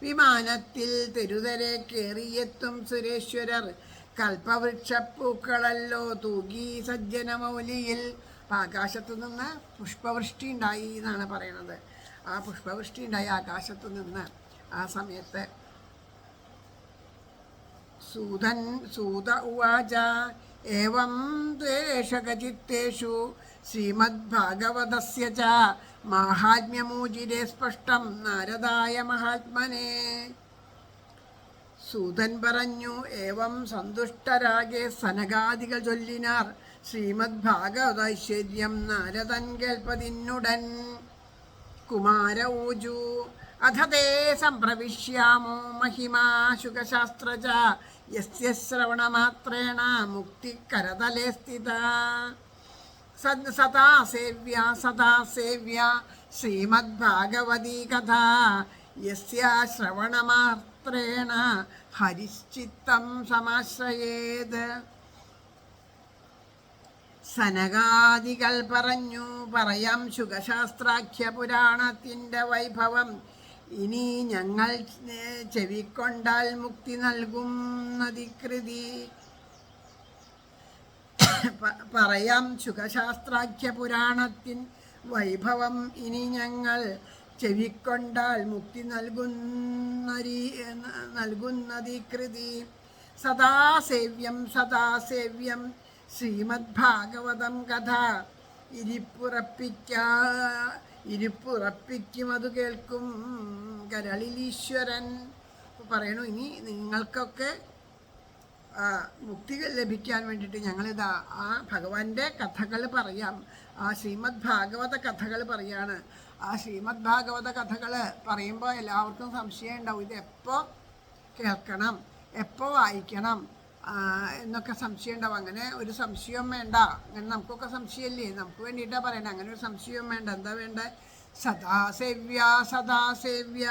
വിമാനത്തിൽ തെരുതരെ കേറിയെത്തും സുരേശ്വരർ കൽപ്പവൃക്ഷപ്പൂക്കളല്ലോ തൂകി സജ്ജനമൗലിയിൽ. ആകാശത്തു നിന്ന് പുഷ്പവൃഷ്ടി ഉണ്ടായി എന്നാണ് പറയണത്. ആ പുഷ്പവൃഷ്ടി ഉണ്ടായി ആകാശത്തു നിന്ന് ആ സമയത്ത്. സൂത ഉവാച ഏവം ദ്വേഷകചിത്തേഷു ശ്രീമദ്ഭാഗവതസ്യ ച മാഹാത്മ്യമൂചിരേ സ്പഷ്ടം നാരദായ മഹാത്മനെ. സൂതൻ പറഞ്ഞു, ഏവം സന്തുഷ്ടരാകെ സനകാദികൾ ചൊല്ലിനാർ ശ്രീമദ്ഭാഗവതൈശ്വര്യം നാരദൻ കേൾപ്പതിന്നുടൻ. കുമാര ഊജു അഥ തേ സംപ്രവിശ്യാമോ മഹിമാ ശുകശാസ്ത്ര ച യസ്യ ശ്രവണമാത്രേണ മുക്തി കരതലേ സ്ഥിത. സദാ സേവ്യ ശ്രീമദ്ഭാഗവതീ കഥ യസ്യ ശ്രവണമാത്രേണ ഹരിശ്ചിത്തം സമാശ്രയേത്. സനകാദികൾ പറയാം ശുഖശാസ്ത്രാഖ്യ പുരാണത്തിൻ്റെ വൈഭവം. ഇനി ഞങ്ങൾ ചെവിക്കൊണ്ടാൽ മുക്തി നൽകുന്നതികൃതി. പറയാം ശുഖശാസ്ത്രാഖ്യ പുരാണത്തിൻ വൈഭവം. ഇനി ഞങ്ങൾ ചെവിക്കൊണ്ടാൽ മുക്തി നൽകുന്നതികൃതി. സദാസേവ്യം ശ്രീമദ്ഭാഗവതം കഥ ഇരിപ്പുറപ്പിക്കും അത് കേൾക്കും കരളിലീശ്വരൻ. പറയണു, ഇനി നിങ്ങൾക്കൊക്കെ മുക്തി ലഭിക്കാൻ വേണ്ടിയിട്ട് ഞങ്ങളിതാ ആ ഭഗവാന്റെ കഥകൾ പറയാം. ആ ശ്രീമദ് ഭാഗവത കഥകൾ പറയാണ്. ആ ശ്രീമദ് ഭാഗവത കഥകൾ പറയുമ്പോൾ എല്ലാവർക്കും സംശയം ഉണ്ടാവും, ഇത് എപ്പോൾ കേൾക്കണം, എപ്പോൾ വായിക്കണം എന്നൊക്കെ സംശയം ഉണ്ടാവും. അങ്ങനെ ഒരു സംശയവും വേണ്ട. അങ്ങനെ നമുക്കൊക്കെ സംശയമല്ലേ, നമുക്ക് വേണ്ടിയിട്ടാണ് പറയണത്. അങ്ങനെ ഒരു സംശയവും വേണ്ട. എന്താ വേണ്ടത്? സദാസേവ്യ സദാസേവ്യ,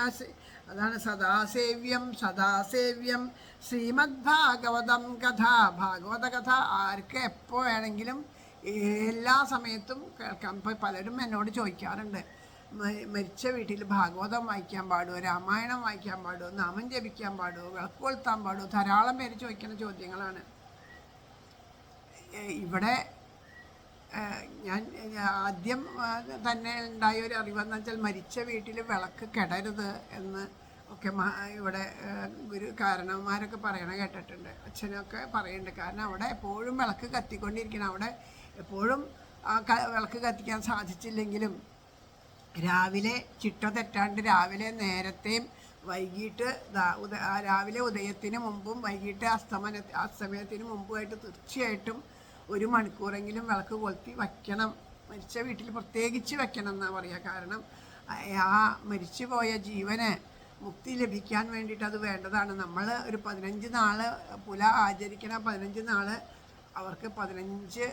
അതാണ് സദാസേവ്യം സദാസേവ്യം ശ്രീമദ് ഭാഗവതം കഥ. ഭാഗവത കഥ ആർക്ക് എപ്പോൾ വേണമെങ്കിലും എല്ലാ സമയത്തും കേൾക്കാം. ഇപ്പോൾ പലരും എന്നോട് ചോദിക്കാറുണ്ട്, മരിച്ച വീട്ടിൽ ഭാഗവതം വായിക്കാൻ പാടുമോ, രാമായണം വായിക്കാൻ പാടുമോ, നാമം ജപിക്കാൻ പാടുമോ, വിളക്ക് കൊളുത്താൻ പാടുമോ, ധാരാളം പേര് ചോദിക്കുന്ന ചോദ്യങ്ങളാണ്. ഇവിടെ ഞാൻ ആദ്യം തന്നെ ഉണ്ടായ ഒരു അറിവെന്ന് വെച്ചാൽ മരിച്ച വീട്ടിൽ വിളക്ക് കെടരുത് എന്ന് ഒക്കെ ഇവിടെ കാരണവന്മാരൊക്കെ പറയണ കേട്ടിട്ടുണ്ട്. അച്ഛനൊക്കെ പറയുന്നുണ്ട്. കാരണം അവിടെ എപ്പോഴും വിളക്ക് കത്തിക്കൊണ്ടിരിക്കണം. അവിടെ എപ്പോഴും വിളക്ക് കത്തിക്കാൻ സാധിച്ചില്ലെങ്കിലും രാവിലെ ചിട്ട തെറ്റാണ്ട് രാവിലെ നേരത്തെയും വൈകിട്ട് രാവിലെ ഉദയത്തിന് മുമ്പും വൈകിട്ട് അസ്തമയത്തിന് മുമ്പുമായിട്ട് തീർച്ചയായിട്ടും 1 മണിക്കൂറെങ്കിലും വിളക്ക് കൊളുത്തി വയ്ക്കണം. മരിച്ച വീട്ടിൽ പ്രത്യേകിച്ച് വയ്ക്കണം എന്നാണ് പറയുക. കാരണം ആ മരിച്ചു പോയ ജീവന് മുക്തി ലഭിക്കാൻ വേണ്ടിയിട്ട് അത് വേണ്ടതാണ്. നമ്മൾ ഒരു 15 നാൾ പുല ആചരിക്കണ 15 നാൾ അവർക്ക് 15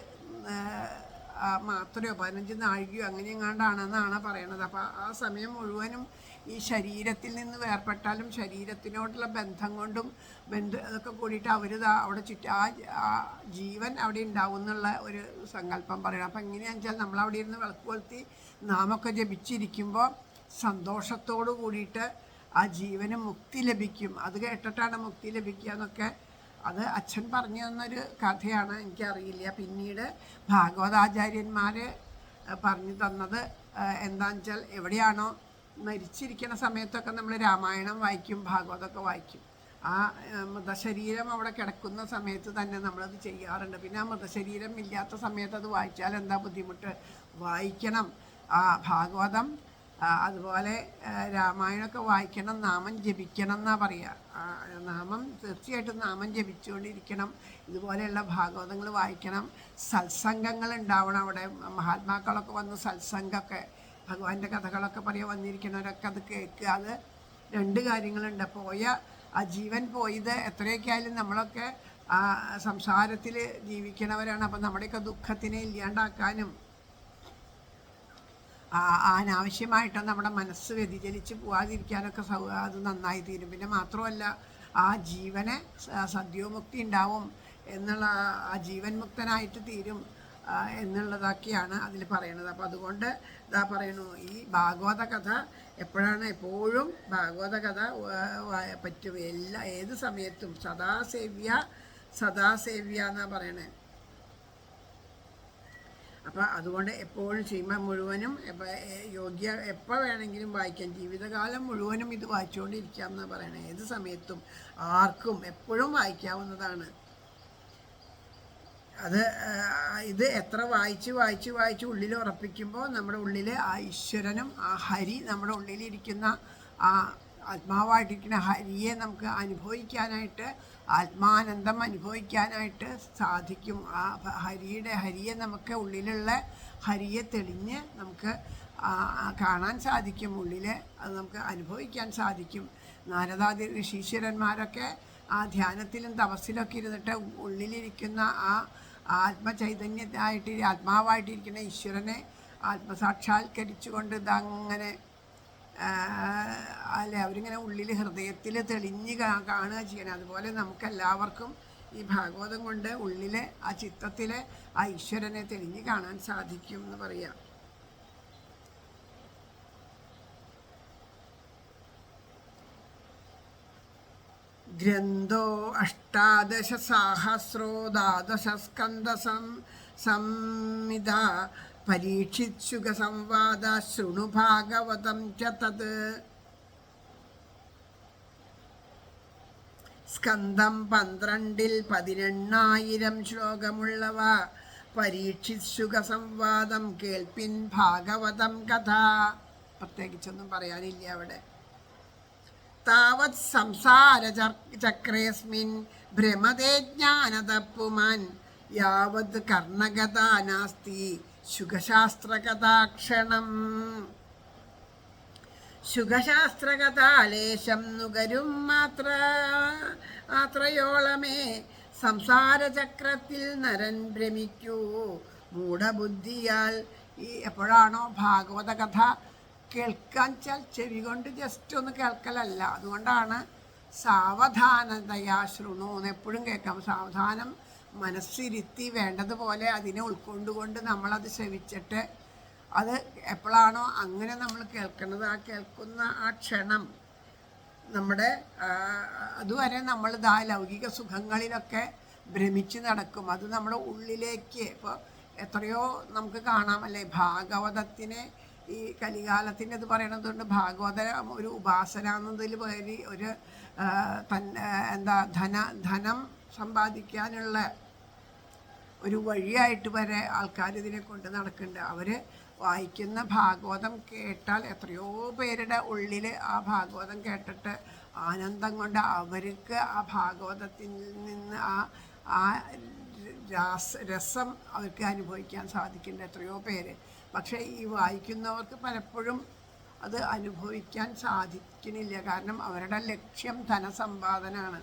മാത്രമോ 15 നാഴികയോ അങ്ങനെയെങ്ങാണ്ടാണെന്നാണ് പറയണത്. അപ്പോൾ ആ സമയം മുഴുവനും ഈ ശരീരത്തിൽ നിന്ന് വേർപെട്ടാലും ശരീരത്തിനോടുള്ള ബന്ധം കൊണ്ടും അതൊക്കെ കൂടിയിട്ട് അവർ അവിടെ ആ ജീവൻ അവിടെ ഉണ്ടാവും എന്നുള്ള ഒരു സങ്കല്പം പറയണം. അപ്പം എങ്ങനെയാണെന്ന് വെച്ചാൽ നമ്മളവിടെ ഇരുന്ന് വിളക്ക് കൊളുത്തി നാമൊക്കെ ജപിച്ചിരിക്കുമ്പോൾ സന്തോഷത്തോടു കൂടിയിട്ട് ആ ജീവന് മുക്തി ലഭിക്കും. അത് കേട്ടിട്ടാണ് മുക്തി ലഭിക്കുക എന്നൊക്കെ അത് അച്ഛൻ പറഞ്ഞു തന്നൊരു കഥയാണ്. എനിക്കറിയില്ല. പിന്നീട് ഭാഗവതാചാര്യന്മാർ പറഞ്ഞു തന്നത് എന്താണെന്ന് വെച്ചാൽ എവിടെയാണോ മരിച്ചിരിക്കുന്ന സമയത്തൊക്കെ നമ്മൾ രാമായണം വായിക്കും, ഭാഗവതമൊക്കെ വായിക്കും. ആ മൃതശരീരം അവിടെ കിടക്കുന്ന സമയത്ത് തന്നെ നമ്മളത് ചെയ്യാറുണ്ട്. പിന്നെ ആ മൃതശരീരം ഇല്ലാത്ത സമയത്ത് അത് വായിച്ചാൽ എന്താ ബുദ്ധിമുട്ട്? വായിക്കണം. ആ ഭാഗവതം അതുപോലെ രാമായണമൊക്കെ വായിക്കണം, നാമം ജപിക്കണം എന്നാണ് പറയുക. നാമം തീർച്ചയായിട്ടും നാമം ജപിച്ചുകൊണ്ടിരിക്കണം. ഇതുപോലെയുള്ള ഭാഗവതങ്ങൾ വായിക്കണം. സത്സംഗങ്ങൾ ഉണ്ടാവണം. അവിടെ മഹാത്മാക്കളൊക്കെ വന്ന് സത്സംഗമൊക്കെ ഭഗവാന്റെ കഥകളൊക്കെ പറയുക, വന്നിരിക്കുന്നവരൊക്കെ അത് കേൾക്കുക. അത് 2 കാര്യങ്ങളുണ്ട്. പോയ ആ ജീവൻ പോയത് എത്രയൊക്കെ ആയാലും നമ്മളൊക്കെ ആ സംസാരത്തിൽ ജീവിക്കണവരാണ്. അപ്പം നമ്മുടെയൊക്കെ ദുഃഖത്തിനെ ഇല്ലാണ്ടാക്കാനും അനാവശ്യമായിട്ട് നമ്മുടെ മനസ്സ് വ്യതിചലിച്ച് പോകാതിരിക്കാനൊക്കെ അത് നന്നായി തീരും. പിന്നെ മാത്രമല്ല ആ ജീവനെ സദ്യോമുക്തി ഉണ്ടാവും എന്നുള്ള ആ ജീവൻ മുക്തനായിട്ട് തീരും എന്നുള്ളതൊക്കെയാണ് അതിൽ പറയണത്. അപ്പോൾ അതുകൊണ്ട് ഇതാ പറയണു, ഈ ഭാഗവത കഥ എപ്പോഴും ഭാഗവത കഥ പറ്റും. ഏത് സമയത്തും സദാസേവ്യ എന്നാണ് പറയണേ. അപ്പോൾ അതുകൊണ്ട് എപ്പോഴും ശ്രീമദ് മുഴുവനും യോഗ്യ എപ്പോൾ വേണമെങ്കിലും വായിക്കാം. ജീവിതകാലം മുഴുവനും ഇത് വായിച്ചുകൊണ്ടിരിക്കാം എന്നാണ് പറയണത്. ഏത് സമയത്തും ആർക്കും എപ്പോഴും വായിക്കാവുന്നതാണ്. ഇത് എത്ര വായിച്ച് ഉള്ളിൽ ഉറപ്പിക്കുമ്പോൾ നമ്മുടെ ഉള്ളിൽ ആ ഈശ്വരനും ആ ഹരി നമ്മുടെ ഉള്ളിലിരിക്കുന്ന ആ ആത്മാവായിട്ടിരിക്കുന്ന ഹരിയെ നമുക്ക് അനുഭവിക്കാനായിട്ട്, ആത്മാനന്ദം അനുഭവിക്കാനായിട്ട് സാധിക്കും. ആ ഹരിയെ നമുക്ക് ഉള്ളിലുള്ള ഹരിയെ തെളിഞ്ഞ് നമുക്ക് കാണാൻ സാധിക്കും. ഉള്ളിൽ അത് നമുക്ക് അനുഭവിക്കാൻ സാധിക്കും. നാരദാദി ഋഷീശ്വരന്മാരൊക്കെ ആ ധ്യാനത്തിലും തപസ്സിലൊക്കെ ഇരുന്നിട്ട് ഉള്ളിലിരിക്കുന്ന ആ ആത്മചൈതന്യമായിട്ട് ആത്മാവായിട്ടിരിക്കുന്ന ഈശ്വരനെ ആത്മസാക്ഷാത്കരിച്ചുകൊണ്ട് ഇതങ്ങനെ അല്ലെ അവരിങ്ങനെ ഉള്ളിൽ ഹൃദയത്തിൽ തെളിഞ്ഞ് കാണുക ചെയ്യണം. അതുപോലെ നമുക്കെല്ലാവർക്കും ഈ ഭാഗവതം കൊണ്ട് ഉള്ളിലെ ആ ചിത്തത്തിലെ ആ ഈശ്വരനെ തെളിഞ്ഞ് കാണാൻ സാധിക്കും എന്ന് പറയാം. ഗ്രന്ഥോ 18 സഹസ്രോ 12 സ്കന്ധ സംഹിത പരീക്ഷിച്ചുക സംവാദ ശൃണു ഭാഗവതം ച തത്. സ്കന്ധം 12 18,000 ശ്ലോകമുള്ളവ. പരീക്ഷിച്ചുക സംവാദം കേൾപ്പിൻ ഭാഗവതം കഥ. പ്രത്യേകിച്ചൊന്നും പറയാനില്ല അവിടെ. താവത് സംസാര ചക്രേസ്മിൻ ഭ്രമതേ ജ്ഞാനതപ്പുമാൻ യാവത് കർണഗതാ നാസ്തി ശുഖശാസ്ത്രകഥാക്ഷണം. ശുഖശാസ്ത്രകഥാലേശം നുകരും മാത്രയോളമേ സംസാരചക്രത്തിൽ നരൻ ഭ്രമിക്കൂ മൂഢബുദ്ധിയാൽ. ഈ എപ്പോഴാണോ ഭാഗവത കഥ കേൾക്കാൻ വെച്ചാൽ ചെവി കൊണ്ട് ജസ്റ്റ് ഒന്ന് കേൾക്കലല്ല. അതുകൊണ്ടാണ് സാവധാനതയാ ശൃണു എന്ന് എപ്പോഴും കേൾക്കാം. സാവധാനം മനസ്സിരുത്തി വേണ്ടതുപോലെ അതിനെ ഉൾക്കൊണ്ടുകൊണ്ട് നമ്മളത് ശ്രവിച്ചിട്ട് അത് എപ്പോഴാണോ അങ്ങനെ നമ്മൾ കേൾക്കുന്നത്, ആ കേൾക്കുന്ന ആ ക്ഷണം നമ്മുടെ അതുവരെ നമ്മൾ ലൗകിക സുഖങ്ങളിലൊക്കെ ഭ്രമിച്ച് നടക്കും. അത് നമ്മുടെ ഉള്ളിലേക്ക് ഇപ്പോൾ എത്രയോ നമുക്ക് കാണാമല്ലേ, ഭാഗവതത്തിനെ ഈ കലികാലത്തിൻ്റെ ഇത് പറയണതുകൊണ്ട് ഭാഗവത ഒരു ഉപാസന എന്നതിൽ പേര് ഒരു ധനം സമ്പാദിക്കാനുള്ള ഒരു വഴിയായിട്ട് വരെ ആൾക്കാർ ഇതിനെ കൊണ്ട് നടക്കുന്നുണ്ട്. അവർ വായിക്കുന്ന ഭാഗവതം കേട്ടാൽ എത്രയോ പേരുടെ ഉള്ളിൽ ആ ഭാഗവതം കേട്ടിട്ട് ആനന്ദം കൊണ്ട് അവർക്ക് ആ ഭാഗവതത്തിൽ നിന്ന് ആ രസം അവർക്ക് അനുഭവിക്കാൻ സാധിക്കുന്നുണ്ട് എത്രയോ പേര്. പക്ഷേ ഈ വായിക്കുന്നവർക്ക് പലപ്പോഴും അത് അനുഭവിക്കാൻ സാധിക്കുന്നില്ല. കാരണം അവരുടെ ലക്ഷ്യം ധനസമ്പാദനമാണ്.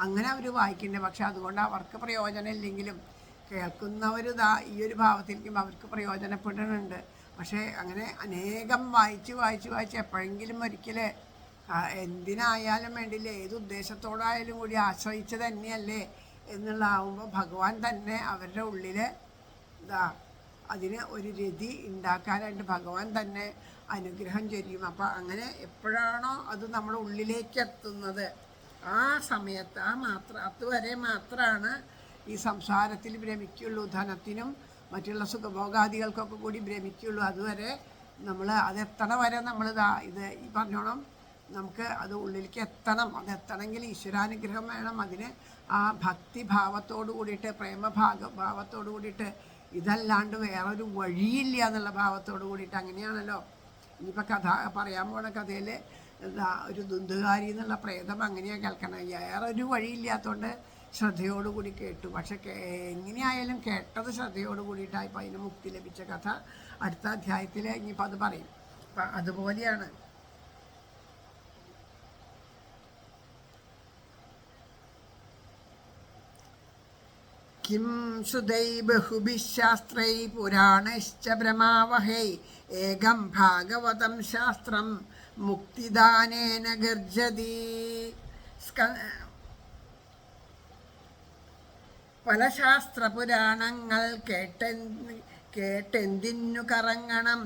അങ്ങനെ അവർ വായിക്കുന്നുണ്ട്. പക്ഷെ അതുകൊണ്ട് അവർക്ക് പ്രയോജനം ഇല്ലെങ്കിലും കേൾക്കുന്നവർ ഈ ഒരു ഭാവത്തിലേക്കും അവർക്ക് പ്രയോജനപ്പെടുന്നുണ്ട്. പക്ഷേ അങ്ങനെ അനേകം വായിച്ച് എപ്പോഴെങ്കിലും ഒരിക്കൽ എന്തിനായാലും വേണ്ടില്ല, ഏത് ഉദ്ദേശത്തോടായാലും കൂടി ആശ്രയിച്ച് തന്നെയല്ലേ എന്നുള്ളതാവുമ്പോൾ ഭഗവാൻ തന്നെ അവരുടെ ഉള്ളിൽ അതിന് ഒരു രതി ഉണ്ടാക്കാനായിട്ട് ഭഗവാൻ തന്നെ അനുഗ്രഹം ചൊരിയും. അപ്പം അങ്ങനെ എപ്പോഴാണോ അത് നമ്മുടെ ഉള്ളിലേക്ക് എത്തുന്നത് ആ സമയത്ത് അതുവരെ മാത്രമാണ് ഈ സംസാരത്തിൽ ഭ്രമിക്കുള്ളൂ. ധനത്തിനും മറ്റുള്ള സുഖഭോഗാദികൾക്കൊക്കെ കൂടി ഭ്രമിക്കുള്ളൂ. അതുവരെ നമ്മൾ അതെത്തണ വരെ ഇത് ഈ പറഞ്ഞോണം നമുക്ക് അത് ഉള്ളിലേക്ക് എത്തണം. അതെത്തണമെങ്കിൽ ഈശ്വരാനുഗ്രഹം വേണം. അതിന് ആ ഭക്തിഭാവത്തോട് കൂടിയിട്ട് ഭാവത്തോട് കൂടിയിട്ട് ഇതല്ലാണ്ട് വേറൊരു വഴിയില്ല എന്നുള്ള ഭാവത്തോട് കൂടിയിട്ട് അങ്ങനെയാണല്ലോ. ഇനിയിപ്പോൾ പറയാൻ പോണ കഥയിൽ ഒരു ദുന്തുകാരി എന്നുള്ള പ്രേതം അങ്ങനെയാണ് കേൾക്കണം. വേറൊരു വഴിയില്ലാത്തതുകൊണ്ട് ശ്രദ്ധയോടുകൂടി കേട്ടു. പക്ഷെ എങ്ങനെയായാലും കേട്ടത് ശ്രദ്ധയോട് കൂടിയിട്ടായപ്പോൾ അതിന് മുക്തി ലഭിച്ച കഥ അടുത്ത അധ്യായത്തിൽ ഇനിയിപ്പോൾ അത് പറയും. അപ്പം അതുപോലെയാണ് കിം ശ്രുതൈ ബഹുഭിഃ ശാസ്ത്രൈ പുരാണശ്ച ഭ്രമാവഹൈ ഏകം ഭാഗവതം ശാസ്ത്രം മുക്തിദാനേന ഗർജതി. പല ശാസ്ത്രപുരാണങ്ങൾ കേട്ടെന്തിന്നു കറങ്ങണം,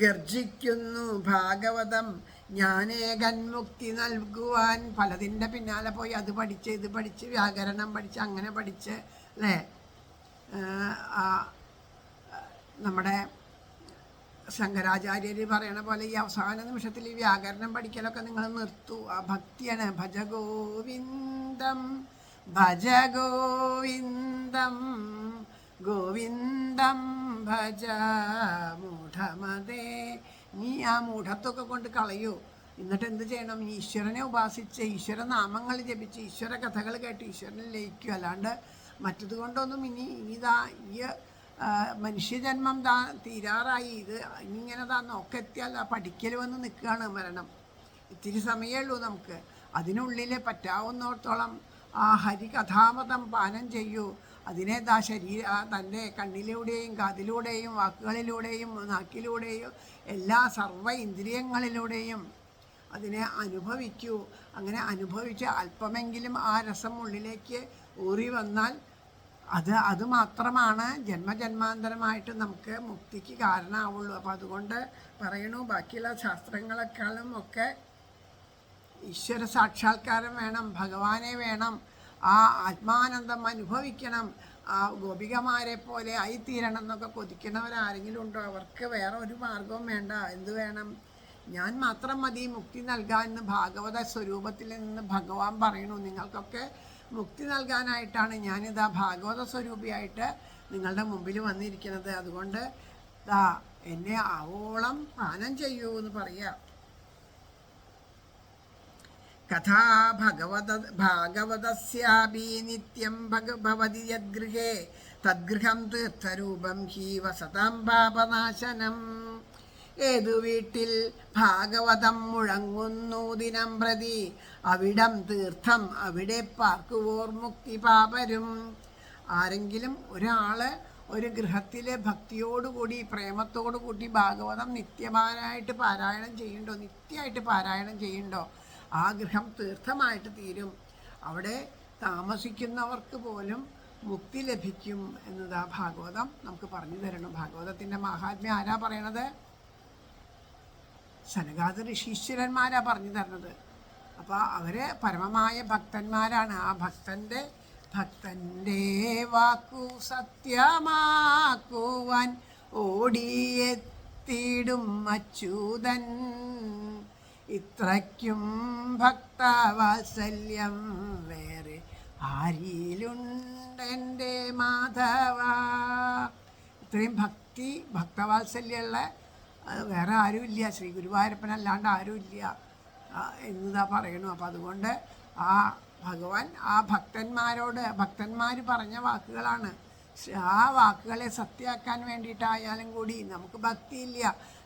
ഗർജിക്കുന്നു ഭാഗവതം ജ്ഞാനേകൻ മുക്തി നൽകുവാൻ. പലതിൻ്റെ പിന്നാലെ പോയി അത് പഠിച്ച് ഇത് പഠിച്ച് വ്യാകരണം പഠിച്ച് അങ്ങനെ പഠിച്ച് അല്ലേ. നമ്മുടെ ശങ്കരാചാര്യർ പറയണ പോലെ ഈ അവസാന നിമിഷത്തിൽ ഈ വ്യാകരണം പഠിക്കലൊക്കെ നിങ്ങൾ നിർത്തൂ. ആ ഭക്തിയാണ്. ഭജ ഗോവിന്ദം ഭജ ഗോവിന്ദം ഗോവിന്ദം ഭജ മൂഢമതേ. നീ ആ മൂഢത്വമൊക്കെ കൊണ്ട് കളയൂ. എന്നിട്ട് എന്ത് ചെയ്യണം? ഈശ്വരനെ ഉപാസിച്ച് ഈശ്വരനാമങ്ങൾ ജപിച്ച് ഈശ്വര കഥകൾ കേട്ട് ഈശ്വരനെ ലയിക്കും. അല്ലാണ്ട് മറ്റത് കൊണ്ടൊന്നും ഈ മനുഷ്യജന്മം തീരാറായി. ഇങ്ങനെ ഒക്കെ എത്തിയാൽ പഠിക്കൽ വന്ന് നിൽക്കുകയാണ് മരണം. ഇത്തിരി സമയമേ ഉള്ളൂ നമുക്ക്. അതിനുള്ളിൽ പറ്റാവുന്നിടത്തോളം ആ ഹരികഥാമതം പാനം ചെയ്യൂ. അതിനെ തൻ്റെ കണ്ണിലൂടെയും കാതിലൂടെയും വാക്കുകളിലൂടെയും നാക്കിലൂടെയും എല്ലാ സർവ്വ ഇന്ദ്രിയങ്ങളിലൂടെയും അതിനെ അനുഭവിക്കൂ. അങ്ങനെ അനുഭവിച്ച് അല്പമെങ്കിലും ആ രസം ഉള്ളിലേക്ക് ഊറി വന്നാൽ അത് മാത്രമാണ് ജന്മജന്മാന്തരമായിട്ട് നമുക്ക് മുക്തിക്ക് കാരണമാവുള്ളൂ. അപ്പം അതുകൊണ്ട് പറയണു, ബാക്കിയുള്ള ശാസ്ത്രങ്ങളെക്കാളും ഒക്കെ ഈശ്വര സാക്ഷാത്കാരം വേണം, ഭഗവാനെ വേണം, ആ ആത്മാനന്ദം അനുഭവിക്കണം. ആ ഗോപികമാരെ പോലെ ആയിത്തീരണം എന്നൊക്കെ കൊതിക്കുന്നവരാരെങ്കിലും ഉണ്ടോ? അവർക്ക് വേറെ ഒരു മാർഗവും വേണ്ട. എന്ത് വേണം? ഞാൻ മാത്രം മതി മുക്തി നൽകാൻ എന്ന് ഭാഗവത സ്വരൂപത്തിൽ നിന്ന് ഭഗവാൻ പറയണു. നിങ്ങൾക്കൊക്കെ മുക്തി നൽകാനായിട്ടാണ് ഞാനിതാ ഭാഗവത സ്വരൂപിയായിട്ട് നിങ്ങളുടെ മുമ്പിൽ വന്നിരിക്കുന്നത്. അതുകൊണ്ട് എന്നെ ആവോളം പാനം ചെയ്യൂ എന്ന് പറയാം. കഥാ ഭാഗവതസ്യാപി നിത്യം ഭവതി യദ്ഗൃഹേ തദ്ഗൃഹം തീർത്ഥരൂപം ഹി വസതാം പാപനാശനം. ഏതു വീട്ടിൽ ഭാഗവതം മുഴങ്ങുന്നു ദിനം പ്രതി, അവിടം തീർത്ഥം അവിടെ പാർക്കുവോർ മുക്തി പാപരും. ആരെങ്കിലും ഒരാൾ ഒരു ഗൃഹത്തിലെ ഭക്തിയോടുകൂടി പ്രേമത്തോടു കൂടി ഭാഗവതം നിത്യമാനായിട്ട് പാരായണം ചെയ്യുന്നുണ്ടോ, നിത്യമായിട്ട് പാരായണം ചെയ്യുന്നുണ്ടോ, ആ ഗൃഹം തീർത്ഥമായിട്ട് തീരും. അവിടെ താമസിക്കുന്നവർക്ക് പോലും മുക്തി ലഭിക്കും എന്നതാ ഭാഗവതം നമുക്ക് പറഞ്ഞു തരണം. ഭാഗവതത്തിൻ്റെ മഹാത്മ്യം ആരാ പറയണത്? സനകാദി ഋഷീശ്വരന്മാരാ പറഞ്ഞു തരണത്. അപ്പോൾ അവർ പരമമായ ഭക്തന്മാരാണ്. ആ ഭക്തൻ്റെ വാക്കു സത്യമാക്കുവാൻ ഓടിയെത്തിയിടും അച്യുതൻ. ഇത്രയ്ക്കും ഭക്തവാത്സല്യം വേറെ ആരിലുണ്ടെൻ്റെ മാധവ. ഇത്രയും ഭക്തവാത്സല്യമുള്ള വേറെ ആരുമില്ല, ശ്രീ ഗുരുവായൂരപ്പനല്ലാണ്ട് ആരുമില്ല എന്നതാ പറയണു. അപ്പം അതുകൊണ്ട് ആ ഭഗവാൻ ആ ഭക്തന്മാർ പറഞ്ഞ വാക്കുകളാണ്. ആ വാക്കുകളെ സത്യമാക്കാൻ വേണ്ടിയിട്ടായാലും കൂടി നമുക്ക് ഭക്തിയില്ല,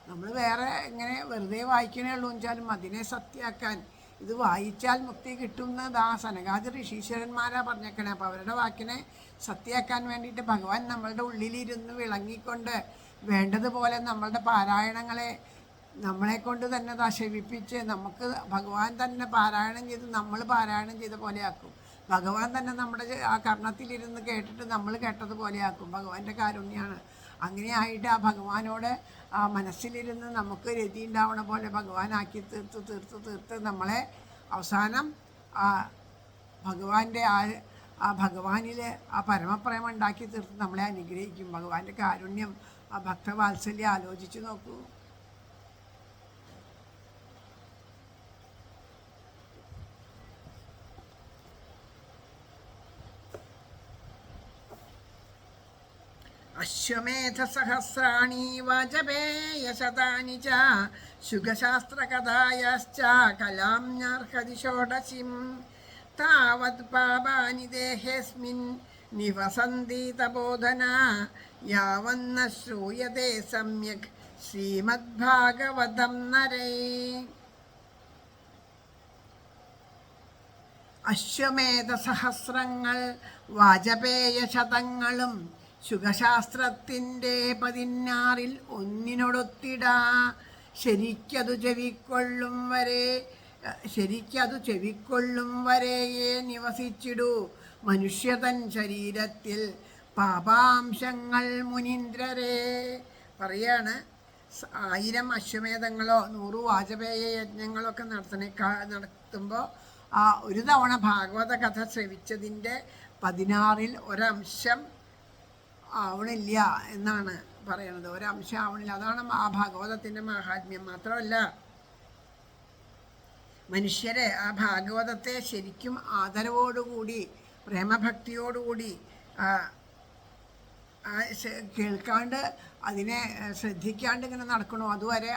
നമ്മൾ വേറെ ഇങ്ങനെ വെറുതെ വായിക്കണേ ഉള്ളൂ വെച്ചാലും അതിനെ സത്യമാക്കാൻ, ഇത് വായിച്ചാൽ മുക്തി കിട്ടുന്നത് ആ സനകാദി ഋഷീശ്വരന്മാരാ പറഞ്ഞേക്കണേ. അപ്പോൾ അവരുടെ വാക്കിനെ സത്യമാക്കാൻ വേണ്ടിയിട്ട് ഭഗവാൻ നമ്മളുടെ ഉള്ളിലിരുന്ന് വിളങ്ങിക്കൊണ്ട് വേണ്ടതുപോലെ നമ്മളുടെ പാരായണങ്ങളെ നമ്മളെ കൊണ്ട് തന്നെ ശവിപ്പിച്ച് നമുക്ക് ഭഗവാൻ തന്നെ പാരായണം ചെയ്ത് നമ്മൾ പാരായണം ചെയ്ത പോലെയാക്കും. ഭഗവാൻ തന്നെ നമ്മുടെ ആ കർണത്തിലിരുന്ന് കേട്ടിട്ട് നമ്മൾ കേട്ടതുപോലെയാക്കും. ഭഗവാന്റെ കാരുണ്യമാണ്. അങ്ങനെ ആയിട്ട് ആ ഭഗവാനോട് ആ മനസ്സിലിരുന്ന് നമുക്ക് രതി ഉണ്ടാവണ പോലെ ഭഗവാനാക്കി തീർത്ത് നമ്മളെ അവസാനം ആ ഭഗവാന്റെ ആ ഭഗവാനിൽ ആ പരമപ്രേമം ഉണ്ടാക്കി തീർത്ത് നമ്മളെ അനുഗ്രഹിക്കും. ഭഗവാന്റെ കാരുണ്യം, ആ ഭക്തവാത്സല്യം ആലോചിച്ച് നോക്കൂ. അശ്വമേധസഹസ്രാണി വാജപേയശതാനി ച ശുഖശാസ്ത്രകഥായശ്ച കലാംന്യർഹതി ഷോഡശിം താവത് പാപാനി ദേഹേസ്മിൻ നിവസന്തി തപോധന യാവന്ന ശ്രൂയതേ സമ്യക് ശ്രീമദ്ഭാഗവതം നരേ. അശ്വമേധസഹസ്രങ്ങൾ വാജപേയശതങ്ങളും ശുഖശാസ്ത്രത്തിൻ്റെ 16 ഒന്നിനോടൊത്തിടാ. ശരിക്കതു ചെവിക്കൊള്ളും വരെയേ നിവസിച്ചിടൂ മനുഷ്യതൻ ശരീരത്തിൽ പാപാംശങ്ങൾ മുനീന്ദ്രരെ. പറയാണ്, 1000 അശ്വമേധങ്ങളോ 100 വാജപേയ യജ്ഞങ്ങളൊക്കെ നടത്തുമ്പോൾ ആ ഒരു തവണ ഭാഗവത കഥ ശ്രവിച്ചതിൻ്റെ 16 ഒരംശം ആവണില്ല എന്നാണ് പറയണത്. ഒരംശം ആവണില്ല. അതാണ് ആ ഭാഗവതത്തിൻ്റെ മഹാത്മ്യം. മാത്രമല്ല, മനുഷ്യരെ ആ ഭാഗവതത്തെ ശരിക്കും ആദരവോടുകൂടി പ്രേമഭക്തിയോടുകൂടി കേൾക്കാണ്ട് അതിനെ ശ്രദ്ധിക്കാണ്ട് ഇങ്ങനെ നടക്കണോ അതുവരെ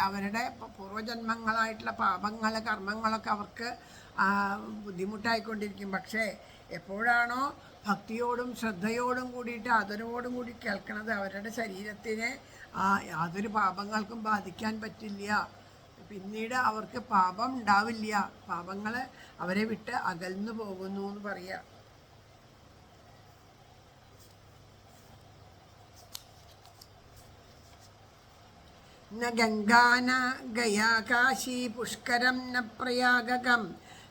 അവരുടെ പൂർവ്വജന്മങ്ങളായിട്ടുള്ള പാപങ്ങൾ കർമ്മങ്ങളൊക്കെ അവർക്ക് ബുദ്ധിമുട്ടായിക്കൊണ്ടിരിക്കും. പക്ഷേ എപ്പോഴാണോ ഭക്തിയോടും ശ്രദ്ധയോടും കൂടിയിട്ട് ആദരവോടും കൂടി കേൾക്കണത് അവരുടെ ശരീരത്തിനെ യാതൊരു പാപങ്ങൾക്കും ബാധിക്കാൻ പറ്റില്ല. പിന്നീട് അവർക്ക് പാപം ഉണ്ടാവില്ല. പാപങ്ങൾ അവരെ വിട്ട് അകന്നു പോകുന്നു എന്ന് പറയാം. ന ഗംഗാന ഗയാ കാശി പുഷ്കരം ന പ്രയാഗകം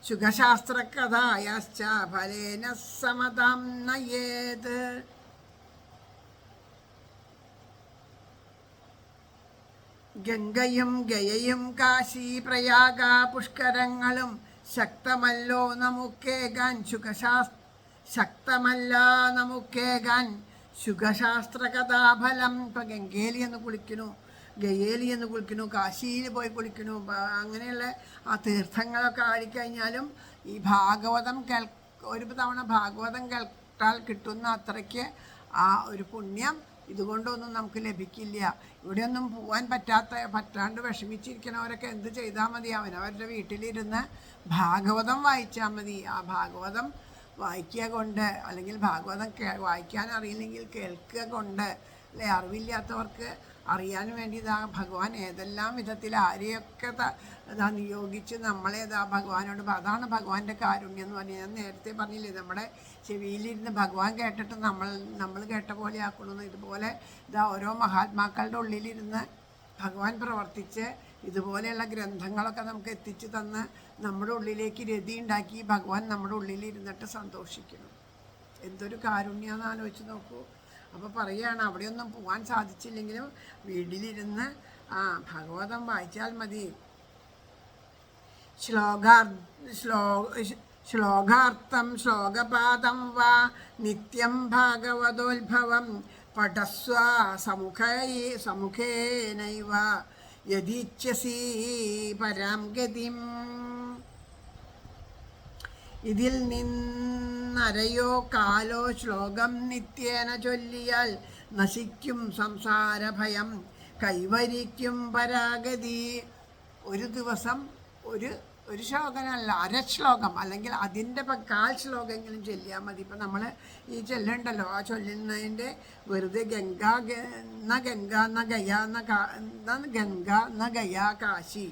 ശുഖശാസ്ത്രകഥായശ്ച ഫലേന സമതാം നയേത്. ഗംഗയും ഗയയും കാശി പ്രയാഗ പുഷ്കരങ്ങളും ശക്തമല്ലോ നമുക്കേകാൻ ശുഖശാസ്ത്രകഥാഫലം. ഇപ്പം ഗംഗേലി എന്ന് കുളിക്കണു, ഗയേലി എന്ന് കുളിക്കണു, കാശിയിൽ പോയി കുളിക്കണു, അങ്ങനെയുള്ള ആ തീർത്ഥങ്ങളൊക്കെ ആടിക്കഴിഞ്ഞാലും ഈ ഭാഗവതം ഒരു തവണ ഭാഗവതം കേട്ടാൽ കിട്ടുന്ന അത്രയ്ക്ക് ആ ഒരു പുണ്യം ഇതുകൊണ്ടൊന്നും നമുക്ക് ലഭിക്കില്ല. ഇവിടെയൊന്നും പോകാൻ പറ്റാണ്ട് വിഷമിച്ചിരിക്കണവരൊക്കെ എന്ത് ചെയ്താൽ മതി? അവരവരുടെ വീട്ടിലിരുന്ന് ഭാഗവതം വായിച്ചാൽ മതി. ആ ഭാഗവതം വായിക്കുക കൊണ്ട്, അല്ലെങ്കിൽ ഭാഗവതം വായിക്കാൻ അറിയില്ലെങ്കിൽ കേൾക്കുക കൊണ്ട്, അല്ലെ അറിവില്ലാത്തവർക്ക് അറിയാൻ വേണ്ടി ഇതാ ഭഗവാൻ ഏതെല്ലാം വിധത്തിൽ ആരെയൊക്കെ ഇതാ നിയോഗിച്ച് നമ്മളേതാ ഭഗവാനോട്. അതാണ് ഭഗവാന്റെ കാരുണ്യം എന്ന് പറഞ്ഞാൽ. ഞാൻ നേരത്തെ പറഞ്ഞില്ലേ, നമ്മുടെ ചെവിയിലിരുന്ന് ഭഗവാൻ കേട്ടിട്ട് നമ്മൾ കേട്ട പോലെ ആക്കണമെന്ന്. ഇതുപോലെ ഇതാ ഓരോ മഹാത്മാക്കളുടെ ഉള്ളിലിരുന്ന് ഭഗവാൻ പ്രവർത്തിച്ച് ഇതുപോലെയുള്ള ഗ്രന്ഥങ്ങളൊക്കെ നമുക്ക് എത്തിച്ചു തന്ന് നമ്മുടെ ഉള്ളിലേക്ക് രതി ഉണ്ടാക്കി ഭഗവാൻ നമ്മുടെ ഉള്ളിലിരുന്നിട്ട് സന്തോഷിക്കണം. എന്തൊരു കാരുണ്യമെന്ന് ആലോചിച്ച് നോക്കൂ. അപ്പോൾ പറയുകയാണ്, അവിടെയൊന്നും പോകാൻ സാധിച്ചില്ലെങ്കിലും വീട്ടിലിരുന്ന് ഭാഗവതം വായിച്ചാൽ മതി. ശ്ലോകാർത്ഥം ശ്ലോകപാദം വാ നിത്യം ഭാഗവതോത്ഭവം പഠസ്വ സമുഖേനൈവ യദീച്ഛസി പരാം ഗതിം. ഇതിൽ നിന്നരയോ കാലോ ശ്ലോകം നിത്യേന ചൊല്ലിയാൽ നശിക്കും സംസാരഭയം, കൈവരിക്കും പരാഗതി. ഒരു ദിവസം ഒരു ശ്ലോകനല്ല, അരശ്ലോകം അല്ലെങ്കിൽ അതിൻ്റെ 1/4 ശ്ലോകമെങ്കിലും ചൊല്ലിയാൽ മതി. ഇപ്പം നമ്മൾ ഈ ചൊല്ലുണ്ടല്ലോ, ആ ചൊല്ലുന്നതിൻ്റെ വെറുതെ ഗംഗ ന ഗയാ കാശി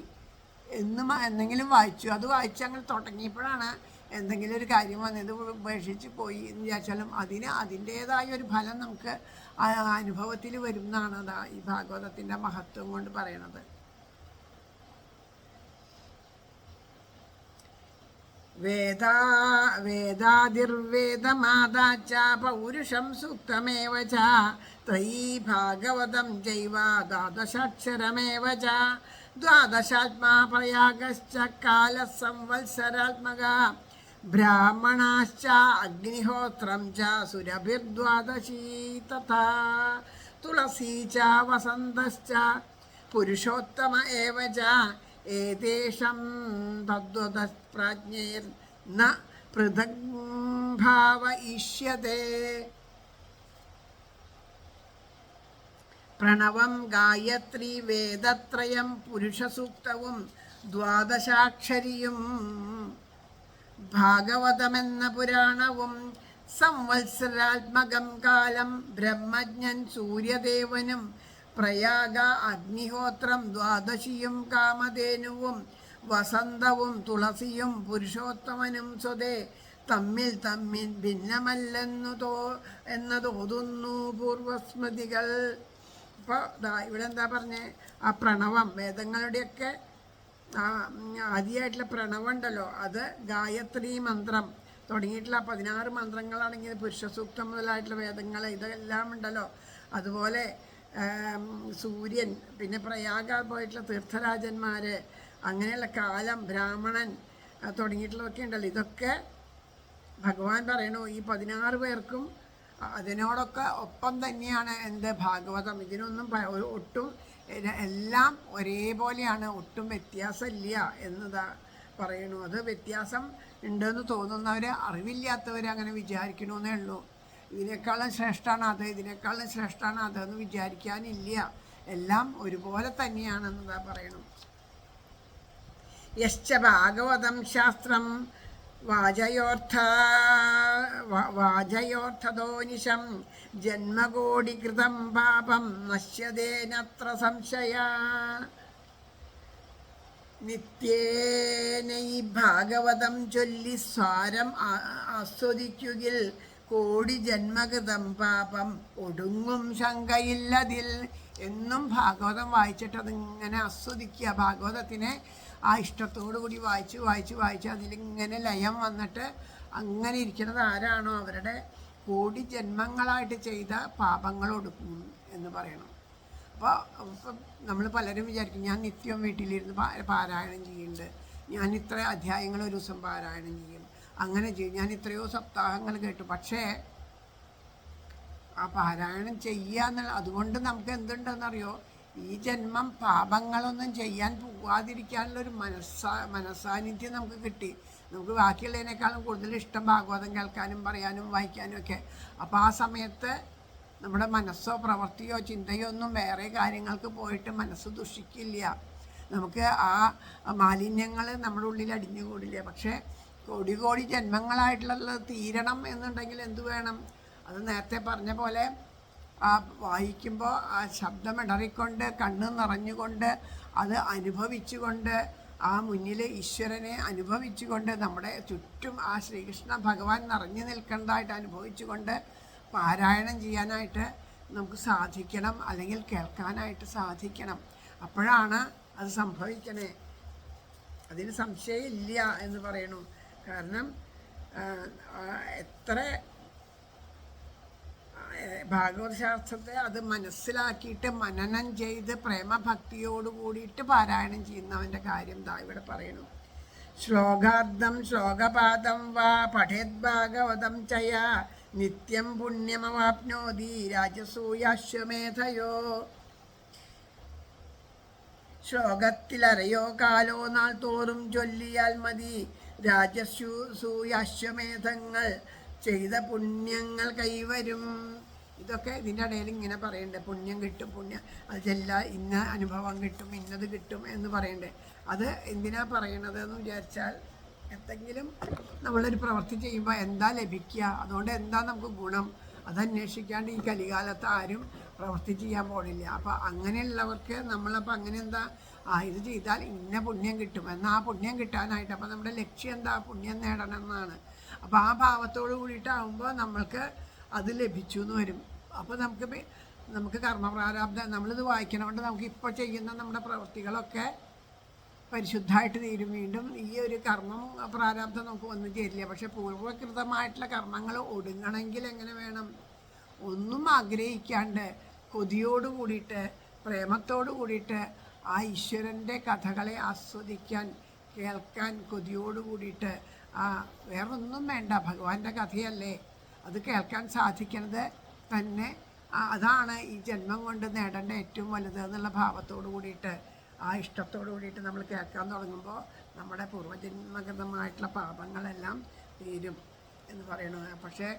എന്തെങ്കിലും വായിച്ചു. അത് വായിച്ച് അങ്ങനെ തുടങ്ങിയപ്പോഴാണ് എന്തെങ്കിലും ഒരു കാര്യം വന്നത് ഉപേക്ഷിച്ച് പോയി എന്ന് വിചാരിച്ചാലും അതിൻ്റേതായ ഒരു ഫലം നമുക്ക് അനുഭവത്തിൽ വരും എന്നാണ് അതാ ഈ ഭാഗവതത്തിൻ്റെ മഹത്വം കൊണ്ട് പറയണത്. വേദാതിർവേദമാദാച്ച പൗരുഷം സൂക്തമേവ ച ത്രയീ ഭാഗവതം ചൈവ ദ്വാദശാക്ഷരമേവ ച ദ്വാദശാത്മാ പ്രയാഗശ്ച കാലഃ സംവത്സരാത്മകഃ ബ്രാഹ്മണാശ്ച അഗ്നിഹോത്രം ച സുരഭിർദ്വാദശീ തഥാ തുളസീ ച വസന്തശ്ച പുരുഷോത്തമ ഏവ ച ഏതേഷം തദ്വതഃപ്രാജ്ഞൈർന പൃഥഗ് ഭാവയിഷ്യതേ. പ്രണവം ഗായത്രി വേദത്രയം പുരുഷസൂക്തവും ദ്വാദശാക്ഷരിയും ഭാഗവതമെന്ന പുരാണവും സംവത്സരാത്മകം കാലം ബ്രഹ്മജ്ഞൻ സൂര്യദേവനും പ്രയാഗ അഗ്നിഹോത്രം ദ്വാദശിയും കാമധേനുവും വസന്തവും തുളസിയും പുരുഷോത്തമനും സ്വതേ തമ്മിൽ ഭിന്നമല്ലെന്നു തോന്നുന്നു പൂർവസ്മൃതികൾ. ഇപ്പോൾ ഇവിടെ എന്താ പറഞ്ഞേ, ആ പ്രണവം വേദങ്ങളുടെയൊക്കെ ആദ്യമായിട്ടുള്ള പ്രണവം ഉണ്ടല്ലോ, അത് ഗായത്രി മന്ത്രം തുടങ്ങിയിട്ടുള്ള 16 മന്ത്രങ്ങളാണെങ്കിൽ പുരുഷസൂക്തം മുതലായിട്ടുള്ള വേദങ്ങൾ ഇതെല്ലാം ഉണ്ടല്ലോ. അതുപോലെ സൂര്യൻ, പിന്നെ പ്രയാഗ പോയിട്ടുള്ള തീർത്ഥരാജന്മാർ, അങ്ങനെയുള്ള കാലം, ബ്രാഹ്മണൻ തുടങ്ങിയിട്ടുള്ളതൊക്കെ ഉണ്ടല്ലോ. ഇതൊക്കെ ഭഗവാൻ പറയണു ഈ 16 പേർക്കും അതിനോടൊക്കെ ഒപ്പം തന്നെയാണ് എന്ത് ഭാഗവതം. ഇതിനൊന്നും ഒട്ടും എല്ലാം ഒരേപോലെയാണ്, ഒട്ടും വ്യത്യാസമില്ല എന്നതാ പറയണു. അത് വ്യത്യാസം ഉണ്ടെന്ന് തോന്നുന്നവർ, അറിവില്ലാത്തവർ അങ്ങനെ വിചാരിക്കണമെന്നേ ഉള്ളൂ. ഇതിനേക്കാളും ശ്രേഷ്ഠമാണ് അത്, ഇതിനേക്കാളും ശ്രേഷ്ഠമാണ് അതെന്ന് വിചാരിക്കാനില്ല. എല്ലാം ഒരുപോലെ തന്നെയാണെന്നതാ പറയണു. യശ്ച ഭാഗവതം ശാസ്ത്രം വാചയോർത്ഥദോനിശം ജന്മകോടികൃതം പാപം നശ്യതേനത്ര സംശയ. നിത്യേന ഈ ഭാഗവതം ചൊല്ലി സാരം ആസ്വദിക്കുകിൽ കോടി ജന്മകൃതം പാപം ഒടുങ്ങും ശങ്കയില്ലതിൽ. എന്നും ഭാഗവതം വായിച്ചിട്ട് അതിങ്ങനെ ആസ്വദിക്കുക. ഭാഗവതത്തിനെ ആ ഇഷ്ടത്തോടു കൂടി വായിച്ച് അതിലിങ്ങനെ ലയം വന്നിട്ട് അങ്ങനെ ഇരിക്കുന്നത് ആരാണോ അവരുടെ കോടി ജന്മങ്ങളായിട്ട് ചെയ്ത പാപങ്ങൾ ഒടുക്കും എന്ന് പറയണം. അപ്പോൾ നമ്മൾ പലരും വിചാരിക്കും, ഞാൻ നിത്യം വീട്ടിലിരുന്ന് പാരായണം ചെയ്യുന്നുണ്ട്, ഞാൻ ഇത്ര അധ്യായങ്ങൾ ഒരു ദിവസം പാരായണം ചെയ്യും, അങ്ങനെ ചെയ്യും, ഞാൻ ഇത്രയോ സപ്താഹങ്ങൾ കേട്ടു. പക്ഷേ ആ പാരായണം ചെയ്യുക എന്നുള്ള അതുകൊണ്ട് നമുക്ക് എന്തുണ്ടെന്നറിയോ, ഈ ജന്മം പാപങ്ങളൊന്നും ചെയ്യാൻ പോവാതിരിക്കാനുള്ളൊരു മനസ്സാന്നിധ്യം നമുക്ക് കിട്ടി. നമുക്ക് ബാക്കിയുള്ളതിനേക്കാളും കൂടുതൽ ഇഷ്ടം ഭാഗവതം കേൾക്കാനും പറയാനും വായിക്കാനും ഒക്കെ. അപ്പോൾ ആ സമയത്ത് നമ്മുടെ മനസ്സോ പ്രവൃത്തിയോ ചിന്തയോ ഒന്നും വേറെ കാര്യങ്ങൾക്ക് പോയിട്ട് മനസ്സ് ദുഷിക്കില്ല. നമുക്ക് ആ മാലിന്യങ്ങൾ നമ്മുടെ ഉള്ളിൽ അടിഞ്ഞുകൂടില്ല. പക്ഷേ കോടി ജന്മങ്ങളായിട്ടുള്ളത് തീരണം എന്നുണ്ടെങ്കിൽ എന്തു വേണം? അത് നേരത്തെ പറഞ്ഞ പോലെ ആ വായിക്കുമ്പോൾ ആ ശബ്ദമിടറിക്കൊണ്ട് കണ്ണ് നിറഞ്ഞുകൊണ്ട് അത് അനുഭവിച്ചുകൊണ്ട് ആ മുന്നിൽ ഈശ്വരനെ അനുഭവിച്ചുകൊണ്ട് നമ്മുടെ ചുറ്റും ആ ശ്രീകൃഷ്ണ ഭഗവാൻ നിറഞ്ഞു നിൽക്കേണ്ടതായിട്ട് അനുഭവിച്ചുകൊണ്ട് പാരായണം ചെയ്യാനായിട്ട് നമുക്ക് സാധിക്കണം, അല്ലെങ്കിൽ കേൾക്കാനായിട്ട് സാധിക്കണം. അപ്പോഴാണ് അത് സംഭവിക്കണേ. അതിന് സംശയമില്ല എന്ന് പറയണു. കാരണം എത്ര ഭാഗവത ശാസ്ത്രത്തെ അത് മനസ്സിലാക്കിയിട്ട് മനനം ചെയ്ത് പ്രേമഭക്തിയോട് കൂടിയിട്ട് പാരായണം ചെയ്യുന്നവൻ്റെ കാര്യം ദാ ഇവിടെ പറയണു. ശ്ലോകാർദ്ധം ശ്ലോകപാദം വാ പഠേത് ഭാഗവതം ചയ നിത്യം പുണ്യമവാപ്നോതി രാജസൂയാശ്വമേധയോ. ശ്ലോകത്തിലറിയോ കാലോ നാൾ തോറും ചൊല്ലിയാൽ മതി രാജസൂയാശ്വമേധങ്ങൾ ചെയ്ത പുണ്യങ്ങൾ കൈവരും. ഇതൊക്കെ ഇതിൻ്റെ ഇടയിൽ ഇങ്ങനെ പറയണ്ടേ, പുണ്യം കിട്ടും, അതല്ല ഇന്ന അനുഭവം കിട്ടും, ഇന്നത് കിട്ടും എന്ന് പറയണ്ടേ. അത് എന്തിനാ പറയണത് എന്ന് വിചാരിച്ചാൽ, എന്തെങ്കിലും നമ്മളൊരു പ്രവൃത്തി ചെയ്യുമ്പോൾ എന്താ ലഭിക്കുക, അതുകൊണ്ട് എന്താ നമുക്ക് ഗുണം, അതന്വേഷിക്കാണ്ട് ഈ കലികാലത്ത് ആരും പ്രവൃത്തി ചെയ്യാൻ പോണില്ല. അപ്പോൾ അങ്ങനെയുള്ളവർക്ക് നമ്മളപ്പോൾ അങ്ങനെ എന്താ ഇത് ചെയ്താൽ ഇന്ന പുണ്യം കിട്ടും എന്നാൽ ആ പുണ്യം കിട്ടാനായിട്ട് അപ്പോൾ നമ്മുടെ ലക്ഷ്യം എന്താ, പുണ്യം നേടണം എന്നാണ്. അപ്പോൾ ആ ഭാവത്തോട് കൂടിയിട്ടാകുമ്പോൾ നമ്മൾക്ക് അത് ലഭിച്ചു എന്ന് വരും. അപ്പോൾ നമുക്ക് കർമ്മപ്രാരാബ്ധം നമ്മളിത് വായിക്കണോണ്ട് നമുക്ക് ഇപ്പോൾ ചെയ്യുന്ന നമ്മുടെ പ്രവൃത്തികളൊക്കെ പരിശുദ്ധമായിട്ട് തീരും. വീണ്ടും ഈ ഒരു കർമ്മം പ്രാരാബ്ധം നമുക്ക് വന്നു ചേരില്ല. പക്ഷെ പൂർവ്വകൃതമായിട്ടുള്ള കർമ്മങ്ങൾ ഒടുങ്ങണമെങ്കിൽ എങ്ങനെ വേണം? ഒന്നും ആഗ്രഹിക്കാണ്ട് കൊതിയോട് കൂടിയിട്ട് പ്രേമത്തോട് കൂടിയിട്ട് ആ ഈശ്വരൻ്റെ കഥകളെ ആസ്വദിക്കാൻ കേൾക്കാൻ കൊതിയോട് കൂടിയിട്ട് വേറൊന്നും വേണ്ട, ഭഗവാന്റെ കഥയല്ലേ അത് കേൾക്കാൻ സാധിക്കുന്നത് തന്നെ. അതാണ് ഈ ജന്മം കൊണ്ട് നേടേണ്ട ഏറ്റവും വലുത് എന്നുള്ള ഭാവത്തോട് കൂടിയിട്ട് ആ ഇഷ്ടത്തോടു കൂടിയിട്ട് നമ്മൾ കേൾക്കാൻ തുടങ്ങുമ്പോൾ നമ്മുടെ പൂർവ്വജന്മഗതമായിട്ടുള്ള പാപങ്ങളെല്ലാം തീരും എന്ന് പറയണത്. പക്ഷേ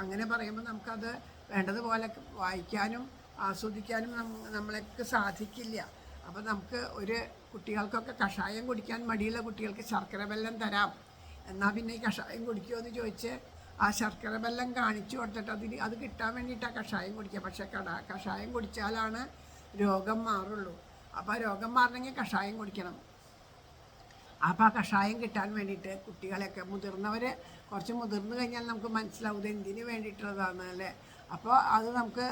അങ്ങനെ പറയുമ്പോൾ നമുക്കത് വേണ്ടതുപോലെ വായിക്കാനും ആസ്വദിക്കാനും നമ്മളെക്ക് സാധിക്കില്ല. അപ്പോൾ നമുക്ക് കുട്ടികൾക്കൊക്കെ കഷായം കുടിക്കാൻ മടിയുള്ള കുട്ടികൾക്ക് ശർക്കര വെല്ലം തരാം, എന്നാൽ പിന്നെ ഈ കഷായം കുടിക്കുമോ എന്ന് ചോദിച്ച് ആ ശർക്കര വെല്ലം കാണിച്ചു കൊടുത്തിട്ട് അത് കിട്ടാൻ വേണ്ടിയിട്ടാണ് കഷായം കുടിക്കുക. പക്ഷേ കഷായം കുടിച്ചാലാണ് രോഗം മാറുള്ളൂ. അപ്പോൾ രോഗം മാറണമെങ്കിൽ കഷായം കുടിക്കണം. അപ്പോൾ ആ കഷായം കിട്ടാൻ വേണ്ടിയിട്ട് കുട്ടികളെയൊക്കെ മുതിർന്നവർ കുറച്ച് മുതിർന്നു കഴിഞ്ഞാൽ നമുക്ക് മനസ്സിലാവും ഇത് എന്തിനു വേണ്ടിയിട്ടുള്ളതാണ് അല്ലേ. അപ്പോൾ അത് നമുക്ക്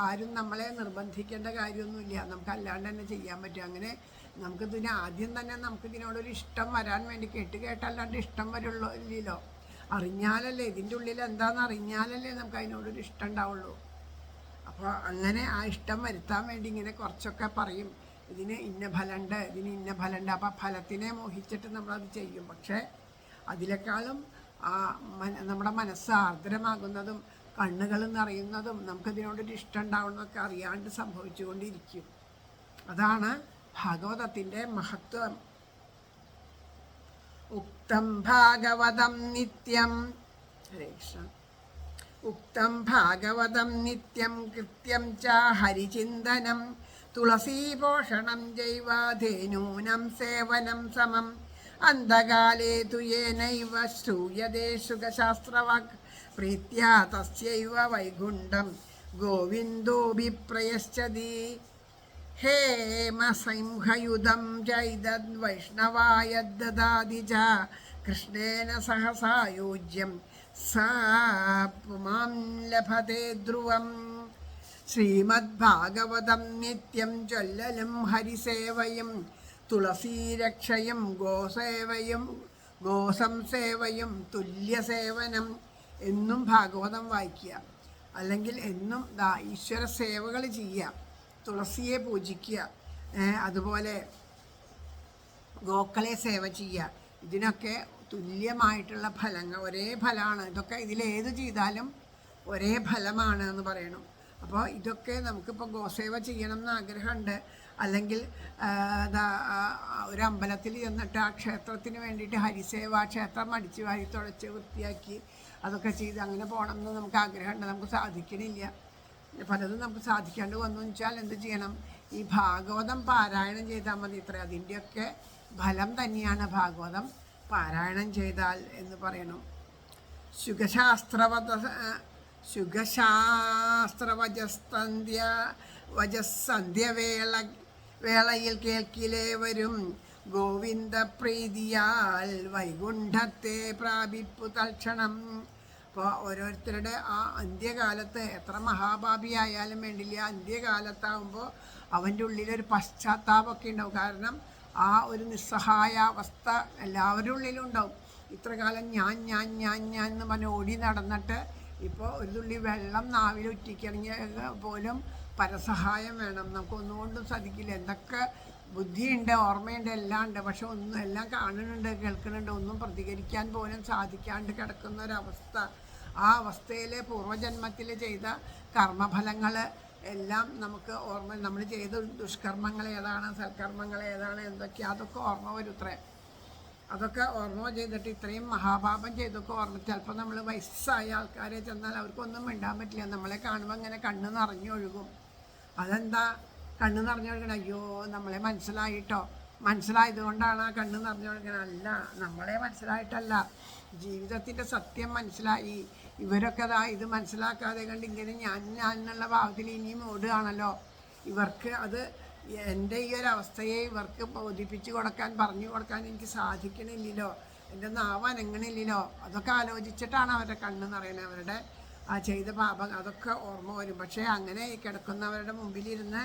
ആരും നമ്മളെ നിർബന്ധിക്കേണ്ട കാര്യമൊന്നുമില്ല, നമുക്ക് അല്ലാണ്ട് തന്നെ ചെയ്യാൻ പറ്റും. അങ്ങനെ നമുക്കിതിന് ആദ്യം തന്നെ നമുക്കിതിനോടൊരു ഇഷ്ടം വരാൻ വേണ്ടി കേട്ടല്ലാണ്ട് ഇഷ്ടം വരുള്ളൂ ഇല്ലല്ലോ. അറിഞ്ഞാലല്ലേ ഇതിൻ്റെ ഉള്ളിൽ എന്താണെന്ന് അറിഞ്ഞാലല്ലേ നമുക്ക് അതിനോടൊരു ഇഷ്ടം ഉണ്ടാവുള്ളൂ. അപ്പോൾ അങ്ങനെ ആ ഇഷ്ടം വരുത്താൻ വേണ്ടി ഇങ്ങനെ കുറച്ചൊക്കെ പറയും, ഇതിന് ഇന്ന ഫലമുണ്ട്, ഇതിന് ഇന്ന ഫലമുണ്ട്. അപ്പോൾ ഫലത്തിനെ മോഹിച്ചിട്ട് നമ്മളത് ചെയ്യും. പക്ഷേ അതിനേക്കാളും നമ്മുടെ മനസ്സ് ആർദ്രമാകുന്നതും കണ്ണുകൾ നിറയുന്നതും നമുക്കതിനോടൊരു ഇഷ്ടം ഉണ്ടാവുന്നതൊക്കെ അറിയാണ്ട് സംഭവിച്ചുകൊണ്ടിരിക്കും. അതാണ് ഭാഗവതത്തിൻ്റെ മഹത്വം. ഉക്തം ഭാഗവതം നിത്യം, ഹരേ കൃഷ്ണ, ഉക്തം ഭാഗവതം നിത്യം കൃത്യം ച ഹരിചിന്തനം തുളസീപോഷണം ജൈവാധേനൂനം സേവനം സമം അന്ധകാലേ തു യേനൈവ ശ്രൂയതേ ശുഖശാസ്ത്രവാക് പ്രീത്യാ തസ്യൈവ വൈകുണ്ഠം ഗോവിന്ദോഭിപ്രയശ്ചതി. ഹേമസിംഹയുധം ചൈതദ്വൈഷ്ണവായ ദദാതി ച കൃഷ്ണേന സഹ സായോജ്യം സാ പുമാം ലഭത്തെ ധ്രുവം. ശ്രീമദ്ഭാഗവതം നിത്യം ചൊല്ലലും ഹരിസേവയും തുളസീരക്ഷയും ഗോസംസേവയും തുല്യസേവനം. എന്നും ഭാഗവതം വായിക്കുക, അല്ലെങ്കിൽ എന്നും ഈശ്വര സേവകൾ ചെയ്യുക, തുളസിയെ പൂജിക്കുക, അതുപോലെ ഗോക്കളെ സേവ ചെയ്യുക. ഇതിനൊക്കെ തുല്യമായിട്ടുള്ള ഫലങ്ങൾ, ഒരേ ഫലമാണ് ഇതൊക്കെ. ഇതിലേത് ചെയ്താലും ഒരേ ഫലമാണ് എന്ന് പറയണം. അപ്പോൾ ഇതൊക്കെ നമുക്കിപ്പോൾ ഗോസേവ ചെയ്യണം എന്ന് ആഗ്രഹമുണ്ട്, അല്ലെങ്കിൽ ഒരു അമ്പലത്തിൽ ചെന്നിട്ട് ആ ക്ഷേത്രത്തിന് വേണ്ടിയിട്ട് ഹരിസേവ, ക്ഷേത്രം അടിച്ച് വാരി തുടച്ച് വൃത്തിയാക്കി അതൊക്കെ ചെയ്ത് അങ്ങനെ പോകണം എന്ന് നമുക്ക് ആഗ്രഹമുണ്ട്. നമുക്ക് സാധിക്കണില്ല, പലതും നമുക്ക് സാധിക്കാണ്ട് വന്നു വെച്ചാൽ എന്ത് ചെയ്യണം? ഈ ഭാഗവതം പാരായണം ചെയ്താൽ മതി. അതിൻ്റെയൊക്കെ ഫലം തന്നെയാണ് ഭാഗവതം പാരായണം ചെയ്താൽ എന്ന് പറയണം. വജസ്സന്ധ്യവേള വേളയിൽ കേൾക്കിലേ വരും ഗോവിന്ദ പ്രീതിയാൽ വൈകുണ്ഠത്തെ പ്രാപിപ്പു തൽക്ഷണം. അപ്പോൾ ഓരോരുത്തരുടെ ആ അന്ത്യകാലത്ത് എത്ര മഹാഭാപിയായാലും വേണ്ടില്ല, അന്ത്യകാലത്താകുമ്പോൾ അവൻ്റെ ഉള്ളിലൊരു പശ്ചാത്താപമൊക്കെ ഉണ്ടാവും. കാരണം ആ ഒരു നിസ്സഹായ അവസ്ഥ എല്ലാവരുടെ ഉള്ളിലും ഉണ്ടാവും. ഇത്ര കാലം ഞാൻ ഞാൻ ഞാൻ ഞാൻ എന്ന് പറഞ്ഞ് ഓടി നടന്നിട്ട് ഇപ്പോൾ ഒരു തുള്ളി വെള്ളം നാവിൽ ഉറ്റിക്കിറങ്ങിയ പോലും പരസഹായം വേണം. നമുക്കൊന്നുകൊണ്ടും സാധിക്കില്ല. എന്തൊക്കെ ബുദ്ധിയുണ്ട്, ഓർമ്മയുണ്ട്, എല്ലാം ഉണ്ട്, പക്ഷെ ഒന്നും എല്ലാം കാണുന്നുണ്ട്, കേൾക്കുന്നുണ്ട്, ഒന്നും പ്രതികരിക്കാൻ പോലും സാധിക്കാണ്ട് കിടക്കുന്ന ഒരവസ്ഥ. ആ അവസ്ഥയിൽ പൂർവ്വജന്മത്തിൽ ചെയ്ത കർമ്മഫലങ്ങൾ എല്ലാം നമുക്ക് ഓർമ്മ, നമ്മൾ ചെയ്ത ദുഷ്കർമ്മങ്ങൾ ഏതാണ്, സൽക്കർമ്മങ്ങൾ ഏതാണ്, എന്തൊക്കെയാണ്, അതൊക്കെ ഓർമ്മ വരുത്രേ. അതൊക്കെ ഓർമ്മ ചെയ്തിട്ട് ഇത്രയും മഹാപാപം ചെയ്തൊക്കെ ഓർമ്മ. ചിലപ്പോൾ നമ്മൾ വയസ്സായ ആൾക്കാരെ ചെന്നാൽ അവർക്കൊന്നും മിണ്ടാൻ പറ്റില്ല. നമ്മളെ കാണുമ്പോൾ ഇങ്ങനെ കണ്ണ് നിറഞ്ഞൊഴുകും. അതെന്താ കണ്ണ് നിറഞ്ഞൊഴുകണം? അയ്യോ നമ്മളെ മനസ്സിലായിട്ടോ, മനസ്സിലായതുകൊണ്ടാണ് ആ കണ്ണ് നിറഞ്ഞൊഴുകണം. അല്ല, നമ്മളെ മനസ്സിലായിട്ടല്ല, ജീവിതത്തിൻ്റെ സത്യം മനസ്സിലായി. ഇവരൊക്കെ ഇത് മനസ്സിലാക്കാതെ കണ്ട് ഇങ്ങനെ ഞാൻ എന്നുള്ള ഭാവത്തിൽ ഇനിയും ഓടുകയാണല്ലോ. ഇവർക്ക് അത് എൻ്റെ ഈ ഒരു അവസ്ഥയെ ഇവർക്ക് ബോധിപ്പിച്ച് കൊടുക്കാൻ, പറഞ്ഞു കൊടുക്കാൻ എനിക്ക് സാധിക്കണില്ലല്ലോ, എൻ്റെ നാവ് അനങ്ങണില്ലല്ലോ. അതൊക്കെ ആലോചിച്ചിട്ടാണ് അവരുടെ കണ്ണ് നിറയുന്നത്. അവരുടെ ആ ചെയ്ത പാപം അതൊക്കെ ഓർമ്മ വരും. പക്ഷേ അങ്ങനെ ഈ കിടക്കുന്നവരുടെ മുമ്പിലിരുന്ന്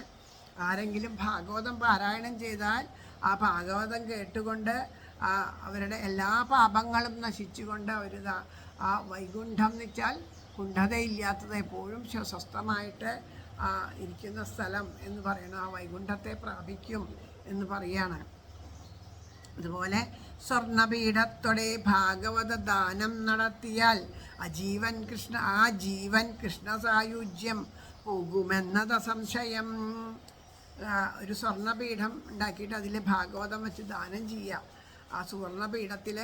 ആരെങ്കിലും ഭാഗവതം പാരായണം ചെയ്താൽ ആ ഭാഗവതം കേട്ടുകൊണ്ട് അവരുടെ എല്ലാ പാപങ്ങളും നശിച്ചുകൊണ്ട് അവരിതാ ആ വൈകുണ്ഠം എന്ന് വെച്ചാൽ കുണ്ഠതയില്ലാത്തത്, എപ്പോഴും സ്വസ്ഥമായിട്ട് ഇരിക്കുന്ന സ്ഥലം എന്ന് പറയുന്നത്, ആ വൈകുണ്ഠത്തെ പ്രാപിക്കും എന്ന് പറയാണ്. അതുപോലെ സ്വർണപീഠത്തോടെ ഭാഗവത ദാനം നടത്തിയാൽ ആ ജീവൻ കൃഷ്ണ സായുജ്യം പോകുമെന്നത് അസംശയം. ഒരു സ്വർണ്ണപീഠം ഉണ്ടാക്കിയിട്ട് അതിൽ ഭാഗവതം വെച്ച് ദാനം ചെയ്യാം. ആ സുവർണപീഠത്തിൽ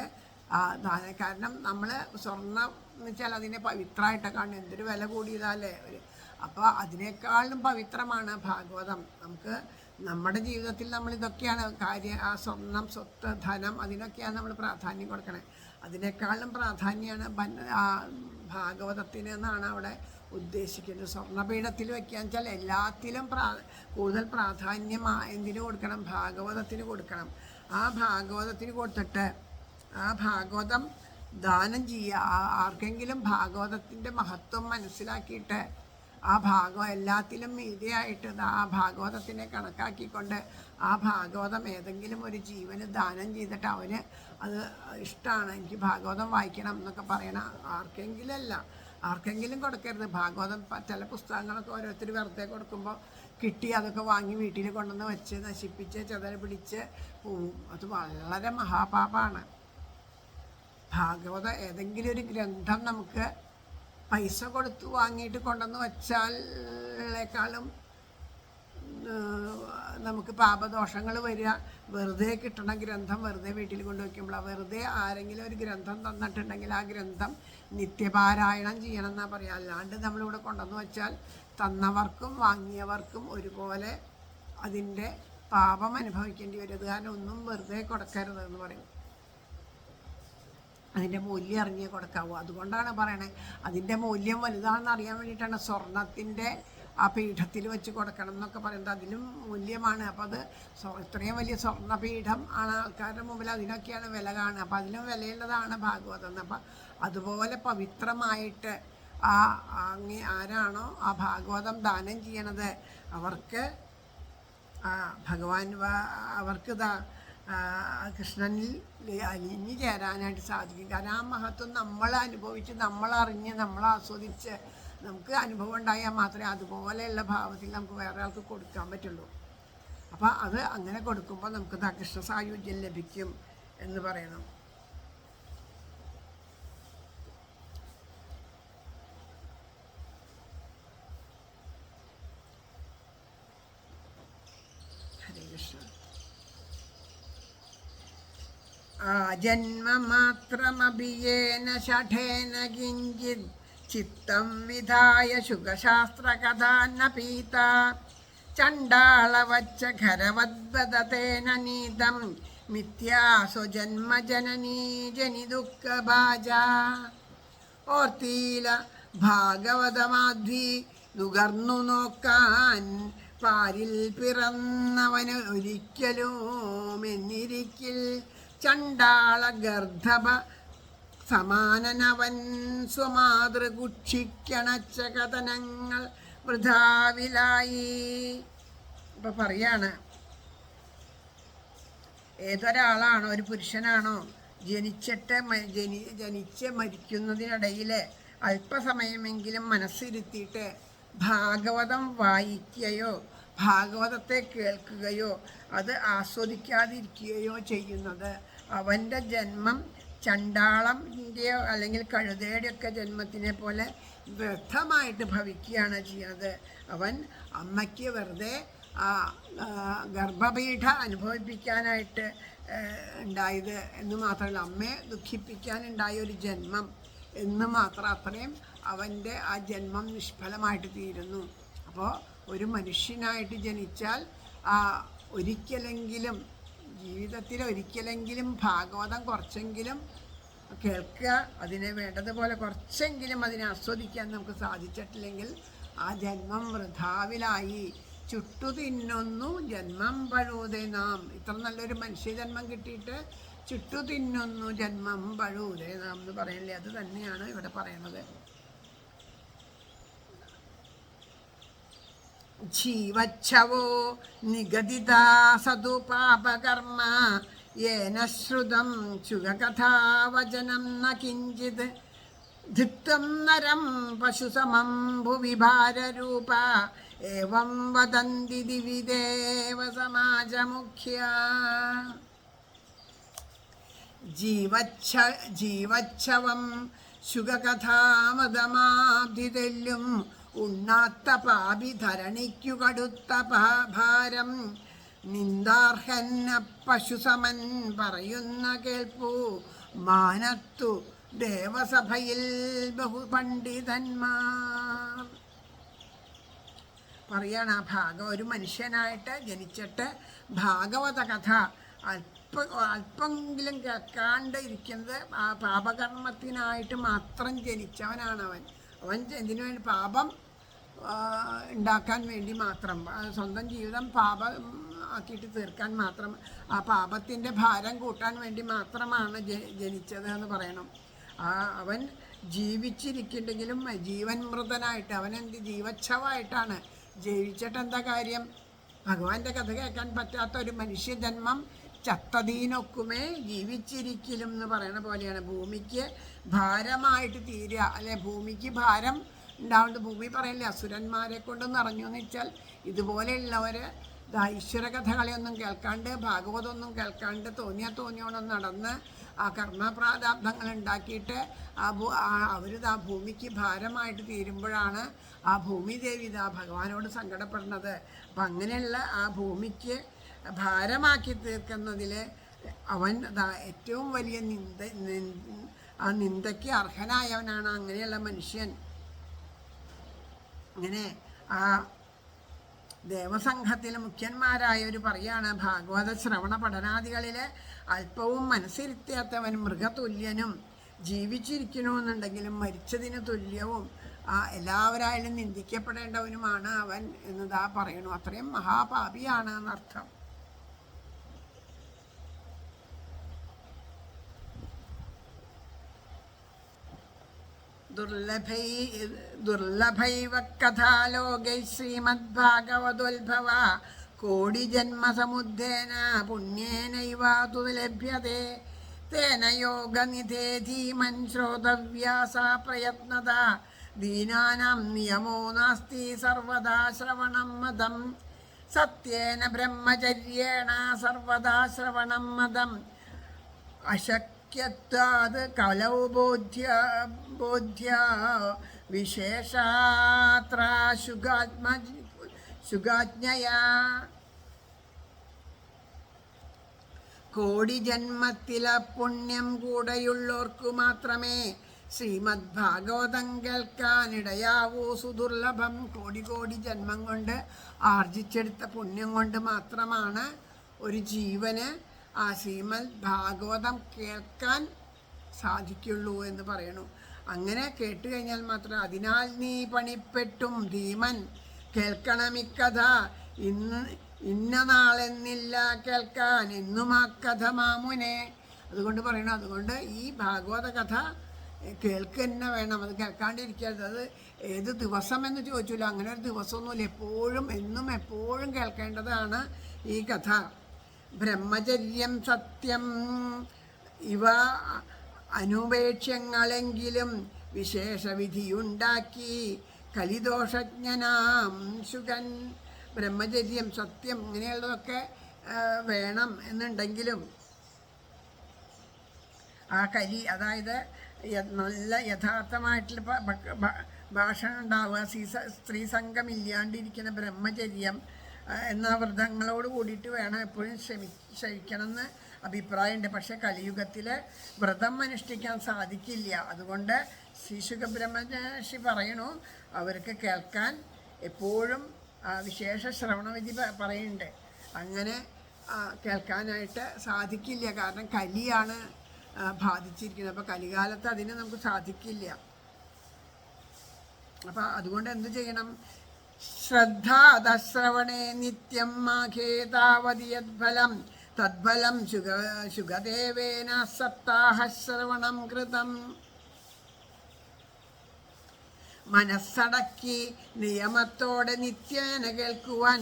ദാനം, കാരണം നമ്മൾ സ്വർണ്ണം എന്ന് വെച്ചാൽ അതിനെ പവിത്രമായിട്ടൊക്കെ കാണും. എന്തൊരു വില കൂടിയതല്ലേ. അപ്പോൾ അതിനേക്കാളും പവിത്രമാണ് ഭാഗവതം. നമുക്ക് നമ്മുടെ ജീവിതത്തിൽ നമ്മൾ ഇതൊക്കെയാണ് കാര്യം. ആ സ്വർണം, സ്വത്ത്, ധനം, അതിനൊക്കെയാണ് നമ്മൾ പ്രാധാന്യം കൊടുക്കണേ. അതിനേക്കാളും പ്രാധാന്യമാണ് ഭാഗവതത്തിന് എന്നാണ് അവിടെ ഉദ്ദേശിക്കുന്നത്. സ്വർണ്ണപീഠത്തിൽ വയ്ക്കാന്ന് വെച്ചാൽ എല്ലാത്തിലും കൂടുതൽ പ്രാധാന്യം എന്തിനു കൊടുക്കണം? ഭാഗവതത്തിന് കൊടുക്കണം. ആ ഭാഗവതത്തിന് കൊടുത്തിട്ട് ആ ഭാഗവതം ദാനം ചെയ്യുക. ആർക്കെങ്കിലും ഭാഗവതത്തിൻ്റെ മഹത്വം മനസ്സിലാക്കിയിട്ട് ആ എല്ലാത്തിലും മീതിയായിട്ട് ആ ഭാഗവതത്തിനെ കണക്കാക്കിക്കൊണ്ട് ആ ഭാഗവതം ഏതെങ്കിലും ഒരു ജീവന് ദാനം ചെയ്തിട്ട് അവന് അത് ഇഷ്ടമാണ്, എനിക്ക് ഭാഗവതം വായിക്കണം എന്നൊക്കെ പറയണ ആർക്കെങ്കിലും കൊടുക്കരുത്. ഭാഗവതം ചില പുസ്തകങ്ങളൊക്കെ ഓരോരുത്തർ വെറുതെ കൊടുക്കുമ്പോൾ കിട്ടി അതൊക്കെ വാങ്ങി വീട്ടിൽ കൊണ്ടുവന്ന് വെച്ച് നശിപ്പിച്ച് ചെതൽ പിടിച്ച് പോവും. അത് വളരെ മഹാപാപമാണ്. ഭാഗവത ഏതെങ്കിലും ഒരു ഗ്രന്ഥം നമുക്ക് പൈസ കൊടുത്ത് വാങ്ങിയിട്ട് കൊണ്ടുവന്ന് വെച്ചാലേക്കാളും നമുക്ക് പാപദോഷങ്ങൾ വരിക. വെറുതെ കിട്ടണ ഗ്രന്ഥം വെറുതെ വീട്ടിൽ കൊണ്ടുവയ്ക്കുമ്പോൾ, വെറുതെ ആരെങ്കിലും ഒരു ഗ്രന്ഥം തന്നിട്ടുണ്ടെങ്കിൽ ആ ഗ്രന്ഥം നിത്യപാരായണം ചെയ്യണം എന്നാണ് പറയുക. അല്ലാണ്ട് നമ്മളിവിടെ കൊണ്ടുവന്ന് വെച്ചാൽ തന്നവർക്കും വാങ്ങിയവർക്കും ഒരുപോലെ അതിൻ്റെ പാപം അനുഭവിക്കേണ്ടി വരും. അത് കാരണം ഒന്നും വെറുതെ കൊടുക്കരുത് എന്ന് പറയും. അതിൻ്റെ മൂല്യം അറിഞ്ഞേ കൊടുക്കാവൂ. അതുകൊണ്ടാണ് പറയണത്. അതിൻ്റെ മൂല്യം വലുതാണെന്ന് അറിയാൻ വേണ്ടിയിട്ടാണ് സ്വർണത്തിൻ്റെ ആ പീഠത്തിൽ വെച്ച് കൊടുക്കണം എന്നൊക്കെ പറയുന്നത്. അതിലും മൂല്യമാണ്. അപ്പോൾ അത് ഇത്രയും വലിയ സ്വർണ്ണപീഠം ആണ് ആൾക്കാരുടെ മുമ്പിൽ, അതിനൊക്കെയാണ് വില കാണുക. അപ്പോൾ അതിലും വിലയുള്ളതാണ് ഭാഗവതം. അപ്പം അതുപോലെ പവിത്രമായിട്ട് ആരാണോ ആ ഭാഗവതം ദാനം ചെയ്യണത് അവർക്ക് അവർക്ക് കൃഷ്ണനിൽ അലിഞ്ഞു ചേരാനായിട്ട് സാധിക്കും. കാരണം ആ മഹത്വം നമ്മൾ അനുഭവിച്ച്, നമ്മളറിഞ്ഞ്, നമ്മൾ ആസ്വദിച്ച് നമുക്ക് അനുഭവം ഉണ്ടായാൽ മാത്രമേ അതുപോലെയുള്ള ഭാവത്തിൽ നമുക്ക് വേറെ ആൾക്ക് കൊടുക്കാൻ പറ്റുള്ളൂ. അപ്പോൾ അത് അങ്ങനെ കൊടുക്കുമ്പോൾ നമുക്ക് കൃഷ്ണ സായുജ്യം ലഭിക്കും എന്ന് പറയണം. ഹരേ കൃഷ്ണ. ജന്മമാത്രമഭിയേന ഷഠേന കിഞ്ചിത് ചിത്തം വിധായ ശുഖശാസ്ത്രകഥാന്ന പീത ചണ്ഡാളവച്ച ഖരവദ്വദതേന നീതം മിഥ്യാസു ജന്മജനനീ ജനിദുഃഖഭാജ. ഓർത്തീല ഭാഗവതമാധ്വി നുകർന്നു നോക്കാൻ പാരിൽ പിറന്നവന് ഒരിക്കലും എന്നിരിക്കിൽ ചണ്ടാള ഗർദ്ധഭ സമാനനവൻ സ്വമാതൃകുക്ഷിക്കണച്ച കഥനങ്ങൾ വൃഥാവിലായി. ഇപ്പൊ പറയാണ്, ഏതൊരാളാണോ, ഒരു പുരുഷനാണോ ജനിച്ച് മരിക്കുന്നതിനിടയിൽ അല്പസമയമെങ്കിലും മനസ്സിരുത്തിയിട്ട് ഭാഗവതം വായിക്കുകയോ ഭാഗവതത്തെ കേൾക്കുകയോ അത് ആസ്വദിക്കാതിരിക്കുകയോ ചെയ്യുന്നത് അവൻ്റെ ജന്മം ചണ്ടാളൻ്റെയോ അല്ലെങ്കിൽ കഴുതയുടെയൊക്കെ ജന്മത്തിനെ പോലെ വ്യർത്ഥമായിട്ട് ഭവിക്കുകയാണ് ചെയ്യുന്നത്. അവൻ അമ്മയ്ക്ക് വെറുതെ ഗർഭപീഠ അനുഭവിപ്പിക്കാനായിട്ട് ഉണ്ടായത് എന്ന് മാത്രമല്ല, അമ്മയെ ദുഃഖിപ്പിക്കാനുണ്ടായ ഒരു ജന്മം എന്ന് മാത്രം, അത്രയും അവൻ്റെ ആ ജന്മം നിഷ്ഫലമായിട്ട് തീരുന്നു. അപ്പോൾ ഒരു മനുഷ്യനായിട്ട് ജനിച്ചാൽ ഒരിക്കലെങ്കിലും ജീവിതത്തിൽ ഒരിക്കലെങ്കിലും ഭാഗവതം കുറച്ചെങ്കിലും കേൾക്കുക, അതിനെ വേണ്ടതുപോലെ കുറച്ചെങ്കിലും അതിനെ ആസ്വദിക്കാൻ നമുക്ക് സാധിച്ചിട്ടില്ലെങ്കിൽ ആ ജന്മം വൃഥാവിലായി. ചുട്ടു തിന്നുന്നു ജന്മം പഴുതെ നാം. ഇത്ര നല്ലൊരു മനുഷ്യജന്മം കിട്ടിയിട്ട് ചുട്ടു തിന്നുന്നു ജന്മം പഴുതെ നാം എന്ന് പറയില്ലേ, അത് തന്നെയാണ് ഇവിടെ പറയുന്നത്. ജീവച്ഛവോ നിഗദിതാ സതു പാപകർമ്മ യേന ശ്രുതം ചുഗകഥാവചനം ന കിഞ്ചിത് ധിക്തം നരം പശുസമം ഭുവി ഭാരരൂപ ഏവം വദന്തി ദിവിദേവ സമാജമുഖ്യ. ജീവച്ഛവം ശുഗകഥാമതമാബ്ധിതെല്ലും ഉണ്ണാത്ത പാപി ധരണിക്കു കടുത്ത ഭാരം നിന്ദാർഹന്ന പശുസമൻ പറയുന്ന കേൾപ്പു മാനത്തു ദേവസഭയിൽ ബഹുപണ്ഡിതന്മാർ. പറയാണ്, ആ ഒരു മനുഷ്യനായിട്ട് ജനിച്ചിട്ട് ഭാഗവത കഥ അല്പമെങ്കിലും കേൾക്കാണ്ട് ഇരിക്കുന്നത് ആ പാപകർമ്മത്തിനായിട്ട് മാത്രം ജനിച്ചവനാണ് അവൻ. എന്തിനു വേണ്ടി? പാപം ഉണ്ടാക്കാൻ വേണ്ടി മാത്രം, സ്വന്തം ജീവിതം പാപം ആക്കിയിട്ട് തീർക്കാൻ മാത്രം, ആ പാപത്തിൻ്റെ ഭാരം കൂട്ടാൻ വേണ്ടി മാത്രമാണ് ജനിച്ചത് എന്ന് പറയണം. അവൻ ജീവിച്ചിരിക്കുന്നുണ്ടെങ്കിലും ജീവൻ മൃതനായിട്ട്, അവനെന്ത് ജീവച്ഛവായിട്ടാണ്. ജീവിച്ചിട്ട് എന്താ കാര്യം? ഭഗവാന്റെ കഥ കേൾക്കാൻ പറ്റാത്ത ഒരു മനുഷ്യജന്മം ചത്തതീനൊക്കുമേ ജീവിച്ചിരിക്കലും എന്ന് പറയണ പോലെയാണ്. ഭൂമിക്ക് ഭാരമായിട്ട് തീരുക, അല്ലെ? ഭൂമിക്ക് ഭാരം ഉണ്ടാവേണ്ട. ഭൂമി പറയില്ലേ, അസുരന്മാരെ കൊണ്ട് നിറഞ്ഞു എന്ന് വെച്ചാൽ ഇതുപോലെയുള്ളവർ ഈശ്വര കഥകളെയൊന്നും കേൾക്കാണ്ട് ഭാഗവതമൊന്നും കേൾക്കാണ്ട് തോന്നിയോണം നടന്ന് ആ കർമ്മപ്രാരാബ്ധങ്ങൾ ഉണ്ടാക്കിയിട്ട് അവർ ആ ഭൂമിക്ക് ഭാരമായിട്ട് തീരുമ്പോഴാണ് ആ ഭൂമിദേവി ഭഗവാനോട് സങ്കടപ്പെടുന്നത്. അപ്പം അങ്ങനെയുള്ള ആ ഭൂമിക്ക് ഭാരമാക്കി തീർക്കുന്നതിൽ അവൻ ഏറ്റവും വലിയ ആ നിന്ദയ്ക്ക് അർഹനായവനാണ് അങ്ങനെയുള്ള മനുഷ്യൻ. അങ്ങനെ ആ ദേവസംഘത്തിൽ മുഖ്യന്മാരായവർ പറയാണ്, ഭാഗവത ശ്രവണ പഠനാദികളിൽ അല്പവും മനസ്സിരുത്താത്തവൻ മൃഗതുല്യനും ജീവിച്ചിരിക്കണമെന്നുണ്ടെങ്കിലും മരിച്ചതിന് തുല്യവും എല്ലാവരായാലും നിന്ദിക്കപ്പെടേണ്ടവനുമാണ് അവൻ എന്നതാ പറയണു. അത്രയും മഹാപാപിയാണ് എന്നർത്ഥം. ദുർലഭൈവ കഥാലോകൈ ശ്രീമദ്ഭാഗവതോത്ഭവ കോടിജന്മസമുദ്രേന പുണ്യേനൈവാതു ലഭ്യതേ തേന യോഗനിധേ ധീമൻ ശ്രോതവ്യാസാ പ്രയത്നത ദീനാനാം നിയമോ നാസ്തി സർവദാ ശ്രവണം മതം സത്യേന ബ്രഹ്മചര്യേണ സർവദാ ശ്രവണം മതം അശക്യത്വാത് കലൗ ബോധ്യ വിശേഷാത്ര ശുഗാജ്ഞയാ. കോടി ജന്മത്തിലെ പുണ്യം കൂടെയുള്ളവർക്കു മാത്രമേ ശ്രീമദ് ഭാഗവതം കേൾക്കാനിടയാവൂ. സുദുർലഭം. കോടി ജന്മം കൊണ്ട് ആർജിച്ചെടുത്ത പുണ്യം കൊണ്ട് മാത്രമാണ് ഒരു ജീവന് ആ ശ്രീമദ് ഭാഗവതം കേൾക്കാൻ സാധിക്കുള്ളൂ എന്ന് പറയണു. അങ്ങനെ കേട്ട് കഴിഞ്ഞാൽ മാത്രം അതിനാൽ നീ പണിപ്പെട്ടും ധീമൻ കേൾക്കണമിക്കഥ ഇന്ന നാളെന്നില്ല കേൾക്കാൻ എന്നും ആ കഥ മാമുനെ. അതുകൊണ്ട് പറയണം, അതുകൊണ്ട് ഈ ഭാഗവത കഥ കേൾക്കുക തന്നെ വേണം, അത് കേൾക്കാണ്ടിരിക്കരുത്. അത് ഏത് ദിവസം എന്ന് ചോദിച്ചില്ല, അങ്ങനെ ഒരു ദിവസമൊന്നുമില്ല, എപ്പോഴും എന്നും എപ്പോഴും കേൾക്കേണ്ടതാണ് ഈ കഥ. ബ്രഹ്മചര്യം സത്യം ഇവ അനുപേക്ഷ്യങ്ങളെങ്കിലും വിശേഷവിധിയുണ്ടാക്കി കലിദോഷജ്ഞനാം ശുകൻ. ബ്രഹ്മചര്യം സത്യം ഇങ്ങനെയുള്ളതൊക്കെ വേണം എന്നുണ്ടെങ്കിലും ആ കലി, അതായത് നല്ല യഥാർത്ഥമായിട്ടുള്ള ഭാഷണം ഉണ്ടാവുക, സ്ത്രീ സംഘം ഇല്ലാണ്ടിരിക്കുന്ന ബ്രഹ്മചര്യം എന്ന വ്രതങ്ങളോട് കൂടിയിട്ട് വേണം എപ്പോഴും ശ്രമിക്കണമെന്ന് അഭിപ്രായമുണ്ട്. പക്ഷേ കലിയുഗത്തിൽ വ്രതം അനുഷ്ഠിക്കാൻ സാധിക്കില്ല. അതുകൊണ്ട് ശ്രീ ശുഖബ്രഹ്മർഷി പറയണു, അവർക്ക് കേൾക്കാൻ എപ്പോഴും വിശേഷ ശ്രവണവിധി പറയുന്നുണ്ട്. അങ്ങനെ കേൾക്കാനായിട്ട് സാധിക്കില്ല, കാരണം കലിയാണ് ബാധിച്ചിരിക്കുന്നത്. അപ്പോൾ കലികാലത്ത് അതിന് നമുക്ക് സാധിക്കില്ല. അപ്പം അതുകൊണ്ട് എന്ത് ചെയ്യണം? ശ്രദ്ധാതശ്രവണേ നിത്യം മാഖേതാവതി യദ്ഫലം തദ്ഫലം ശുഗദേവേന സപ്താഹശ്രവണം കൃതം. മനസ്സടക്കി നിയമത്തോടെ നിത്യേന കേൾക്കുവാൻ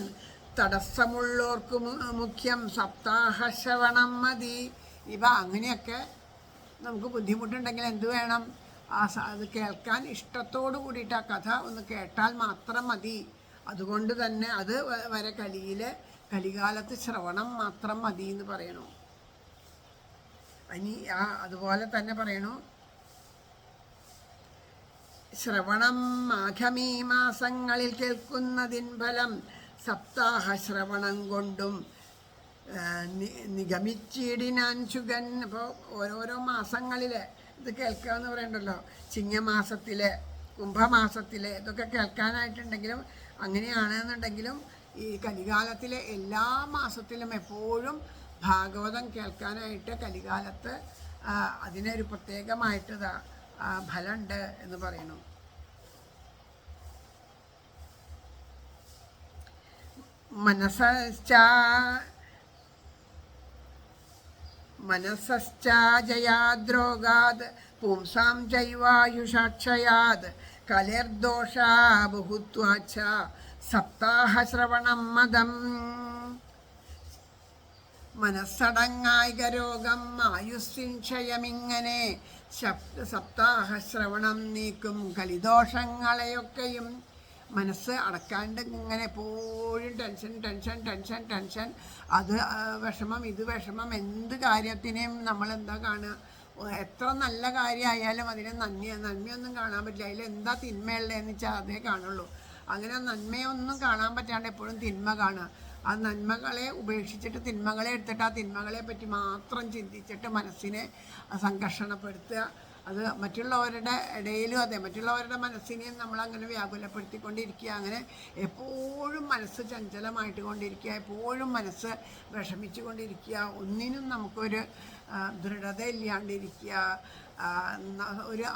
തടസ്സമുള്ളോർക്ക് മുഖ്യം സപ്താഹശ്രവണം മതി. ഇവ അങ്ങനെയൊക്കെ നമുക്ക് ബുദ്ധിമുട്ടുണ്ടെങ്കിൽ എന്ത് വേണം? അത് കേൾക്കാൻ ഇഷ്ടത്തോടു കൂടിയിട്ട് ആ കഥ ഒന്ന് കേട്ടാൽ മാത്രം മതി. അതുകൊണ്ട് തന്നെ അത് വരെ കലികാലത്ത് ശ്രവണം മാത്രം മതി എന്ന് പറയണു. ഇനി അതുപോലെ തന്നെ പറയണു, ശ്രവണം മാഘമീ മാസങ്ങളിൽ കേൾക്കുന്നതിൻ ഫലം സപ്താഹ ശ്രവണം കൊണ്ടും നിഗമിച്ചിടിനാൻ ശുഗൻ. അപ്പോൾ ഓരോരോ മാസങ്ങളിൽ ഇത് കേൾക്കുക എന്ന് പറയണ്ടല്ലോ, ചിങ്ങമാസത്തിൽ, കുംഭമാസത്തിൽ, ഇതൊക്കെ കേൾക്കാനായിട്ടുണ്ടെങ്കിലും അങ്ങനെയാണെന്നുണ്ടെങ്കിലും ഈ കലികാലത്തിലെ എല്ലാ മാസത്തിലും എപ്പോഴും ഭാഗവതം കേൾക്കാനായിട്ട് കലികാലത്ത് അതിനൊരു പ്രത്യേകമായിട്ട് ഫലമുണ്ട് എന്ന് പറയുന്നു. മനസശ്ചാജയാദ്രോഗാത് പുംസാം ചൈവായുഷാക്ഷയാത് കലേർദോഷാ ബഹുത്വാച്ഛ സപ്താഹശ്രവണം മതം. മനസ്സടങ്ങായിക രോഗം ആയുസ്സിൻ ക്ഷയമിങ്ങനെ സപ്താഹശ്രവണം നീക്കും കലിദോഷങ്ങളെയൊക്കെയും. മനസ്സ് അടക്കാണ്ട് ഇങ്ങനെ എപ്പോഴും ടെൻഷൻ, അത് വിഷമം, ഇത് വിഷമം, എന്ത് കാര്യത്തിനെയും നമ്മളെന്താ കാണുക? എത്ര നല്ല കാര്യമായാലും അതിനെ നന്മയൊന്നും കാണാൻ പറ്റില്ല. അതിൽ എന്താ തിന്മയുള്ളതെന്ന് വെച്ചാൽ അതേ കാണുള്ളൂ. അങ്ങനെ നന്മയൊന്നും കാണാൻ പറ്റാണ്ട് എപ്പോഴും തിന്മ കാണുക. ആ നന്മകളെ ഉപേക്ഷിച്ചിട്ട് തിന്മകളെ എടുത്തിട്ട് ആ തിന്മകളെ പറ്റി മാത്രം ചിന്തിച്ചിട്ട് മനസ്സിനെ സംഘർഷണപ്പെടുത്തുക. അത് മറ്റുള്ളവരുടെ ഇടയിലും അതെ, മറ്റുള്ളവരുടെ മനസ്സിനെയും നമ്മളങ്ങനെ വ്യാകുലപ്പെടുത്തിക്കൊണ്ടിരിക്കുക. അങ്ങനെ എപ്പോഴും മനസ്സ് ചഞ്ചലമായിട്ട് കൊണ്ടിരിക്കുക, എപ്പോഴും മനസ്സ് വിഷമിച്ചു കൊണ്ടിരിക്കുക, ഒന്നിനും നമുക്കൊരു ദൃഢത ഇല്ലാണ്ടിരിക്കുക. ഒരു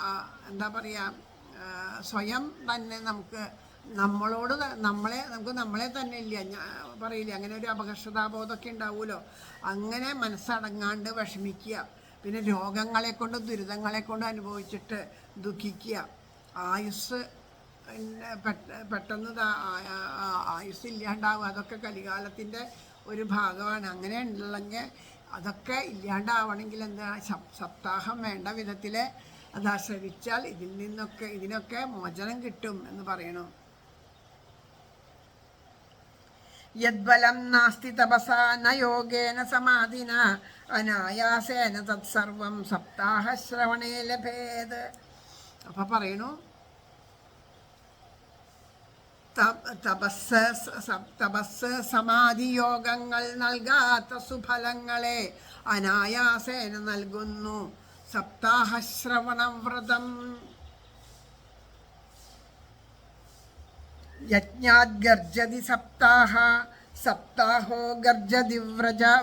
എന്താ പറയുക, സ്വയം തന്നെ നമുക്ക് നമ്മളെ തന്നെ ഇല്ല പറയില്ല, അങ്ങനെ ഒരു അപകർഷതാബോധമൊക്കെ ഉണ്ടാവുമല്ലോ. അങ്ങനെ മനസ്സടങ്ങാണ്ട് വിഷമിക്കുക. പിന്നെ രോഗങ്ങളെ കൊണ്ടും ദുരിതങ്ങളെ കൊണ്ടും അനുഭവിച്ചിട്ട് ദുഃഖിക്കുക. ആയുസ് പെട്ടെന്ന് ആയുസ് ഇല്ലാണ്ടാവുക. അതൊക്കെ കലികാലത്തിൻ്റെ ഒരു ഭാഗമാണ്. അങ്ങനെ ഉണ്ടെങ്കിൽ അതൊക്കെ ഇല്ലാണ്ടാവണമെങ്കിൽ എന്താ? സപ്താഹം വേണ്ട വിധത്തിൽ ശ്രവിച്ചാൽ ഇതിനൊക്കെ മോചനം കിട്ടും എന്ന് പറയണു. യദ്ബലം നാസ്തി തപസാ ന യോഗേന സമാധിന അനായാസേന തത്സർവം സപ്താഹശ്രവണേ ലഭേത്. അപ്പം പറയണു, തപസ് സമാധി യോഗങ്ങൾ നൽകാത്ത സുഫലങ്ങളെ അനായാസേന നൽകുന്നു സപ്താഹശ്രവണം വ്രതം. യജ്ഞാത് ഗർജതി സപ്താഹോ ഗർജതി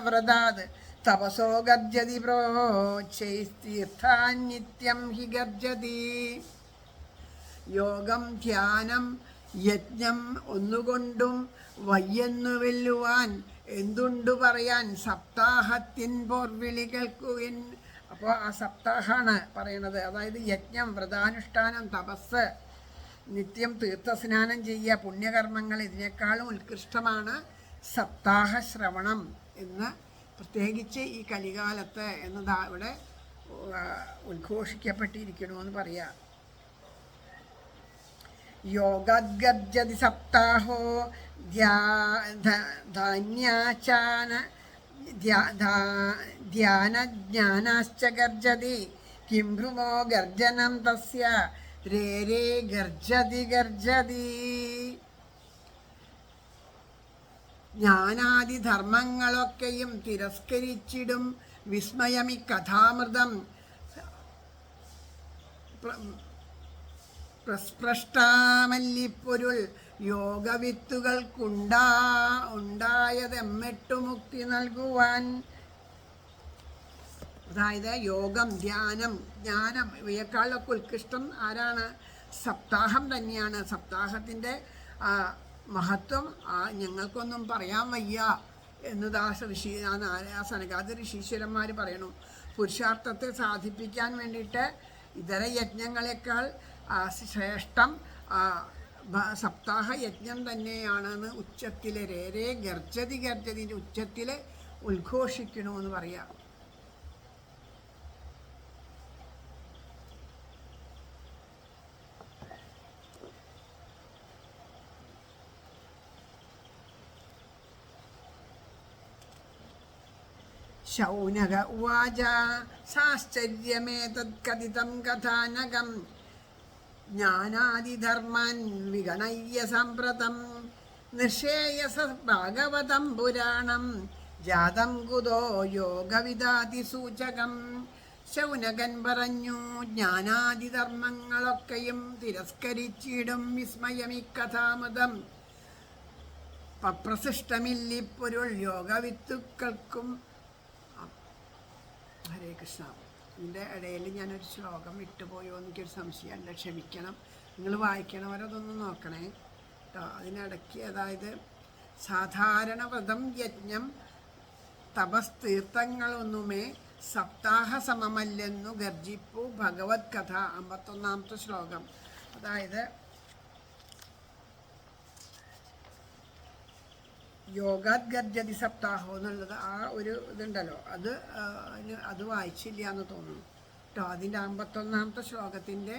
വ്രതാത് തപസോ ഗർജതി പ്രോച്ചൈസ്തീർത്ഥാൻ നിത്യം ഹി ഗർജതി. യോഗം ധ്യാനം യജ്ഞം ഒന്നുകൊണ്ടും വയ്യെന്നു വെല്ലുവാൻ എന്തുണ്ടു പറയാൻ സപ്താഹത്തിൻ പോർവിളി കേൾക്കുവിൻ. അപ്പോൾ ആ സപ്താഹമാണ് പറയണത്. അതായത് യജ്ഞം, വ്രതാനുഷ്ഠാനം, തപസ്, നിത്യം തീർത്ഥസ്നാനം ചെയ്യുക, പുണ്യകർമ്മങ്ങൾ, ഇതിനേക്കാളും ഉത്കൃഷ്ടമാണ് സപ്താഹ ശ്രവണം എന്ന് പ്രത്യേകിച്ച് ഈ കലികാലത്ത് എന്നതാ ഇവിടെ ഉദ്ഘോഷിക്കപ്പെട്ടിരിക്കണമെന്ന് പറയാം. യോഗദ്ഗർജതി സപ്താഹോ ധ്യാനജ്ഞാനാശ്ച ഗർജതി. കിം ഭ്രുമോ ഗർജനം തസ്യ രേ രേ ഗർജതി ഗർജതി. ജ്ഞാനാദിധർമ്മങ്ങളൊക്കെയും തിരസ്കരിച്ചിടും വിസ്മയമി കഥാമൃതം. പ്രസ്പൃഷ്ടാമല്ലിപ്പൊരുൾ യോഗവിത്തുകൾക്കുണ്ടായതെമ്മെട്ടു മുക്തി നൽകുവാൻ. അതായത് യോഗം, ധ്യാനം, ജ്ഞാനം ഇവയെക്കാളൊക്കെ ഉത്കൃഷ്ടം ആരാണ്? സപ്താഹം തന്നെയാണ്. സപ്താഹത്തിൻ്റെ മഹത്വം ഞങ്ങൾക്കൊന്നും പറയാൻ വയ്യ എന്നതാ സനകാദി ഋഷീശ്വരന്മാർ പറയണു. പുരുഷാർത്ഥത്തെ സാധിപ്പിക്കാൻ വേണ്ടിയിട്ട് ഇതര യജ്ഞങ്ങളെക്കാൾ ശ്രേഷ്ഠം സപ്താഹ യജ്ഞം തന്നെയാണെന്ന് ഉച്ചത്തിൽ രേരേ ഗർജതി ഗർജതിൻ്റെ ഉച്ചത്തിൽ ഉദ്ഘോഷിക്കണമെന്ന് പറയാം. ശൗനക ഉവാച സാശ്ചര്യമേതത്കഥിതം കഥാനകം ജ്ഞാനാദിധർമാൻ വിഗണയ്യ സാമ്പ്രതം നിശ്രേയസ ഭാഗവതം പുരാണം ജാതം കുതോ യോഗവിദാതിസൂചകം. ശൗനകൻ പറഞ്ഞു, ജ്ഞാനാദിധർമ്മങ്ങളൊക്കെയും തിരസ്കരിച്ചിടും വിസ്മയമി കഥാമൃതം. പ്രസിഷ്ടമില്ലിപ്പൊരുൾ യോഗവിത്തുക്കൾക്കും. ഹരേ കൃഷ്ണ. ഇതിൻ്റെ ഇടയിൽ ഞാനൊരു ശ്ലോകം വിട്ടുപോയോ എനിക്കൊരു സംശയമല്ല, ക്ഷമിക്കണം. നിങ്ങൾ വായിക്കണവരതൊന്ന് നോക്കണേ കേട്ടോ. അതിനിടയ്ക്ക് അതായത് സാധാരണ വ്രതം, യജ്ഞം, തപസ്, തീർത്ഥങ്ങളൊന്നുമേ സപ്താഹ സമമല്ലെന്നു ഗർജിപ്പു ഭഗവത് കഥ. 51-ാമത്തെ ശ്ലോകം. അതായത് യോഗാദ്ഗർജതി സപ്താഹോ എന്നുള്ളത് ആ ഒരു ഇതുണ്ടല്ലോ, അത് വായിച്ചില്ല എന്ന് തോന്നുന്നു കേട്ടോ. അതിൻ്റെ 51-ാമത്തെ ശ്ലോകത്തിൻ്റെ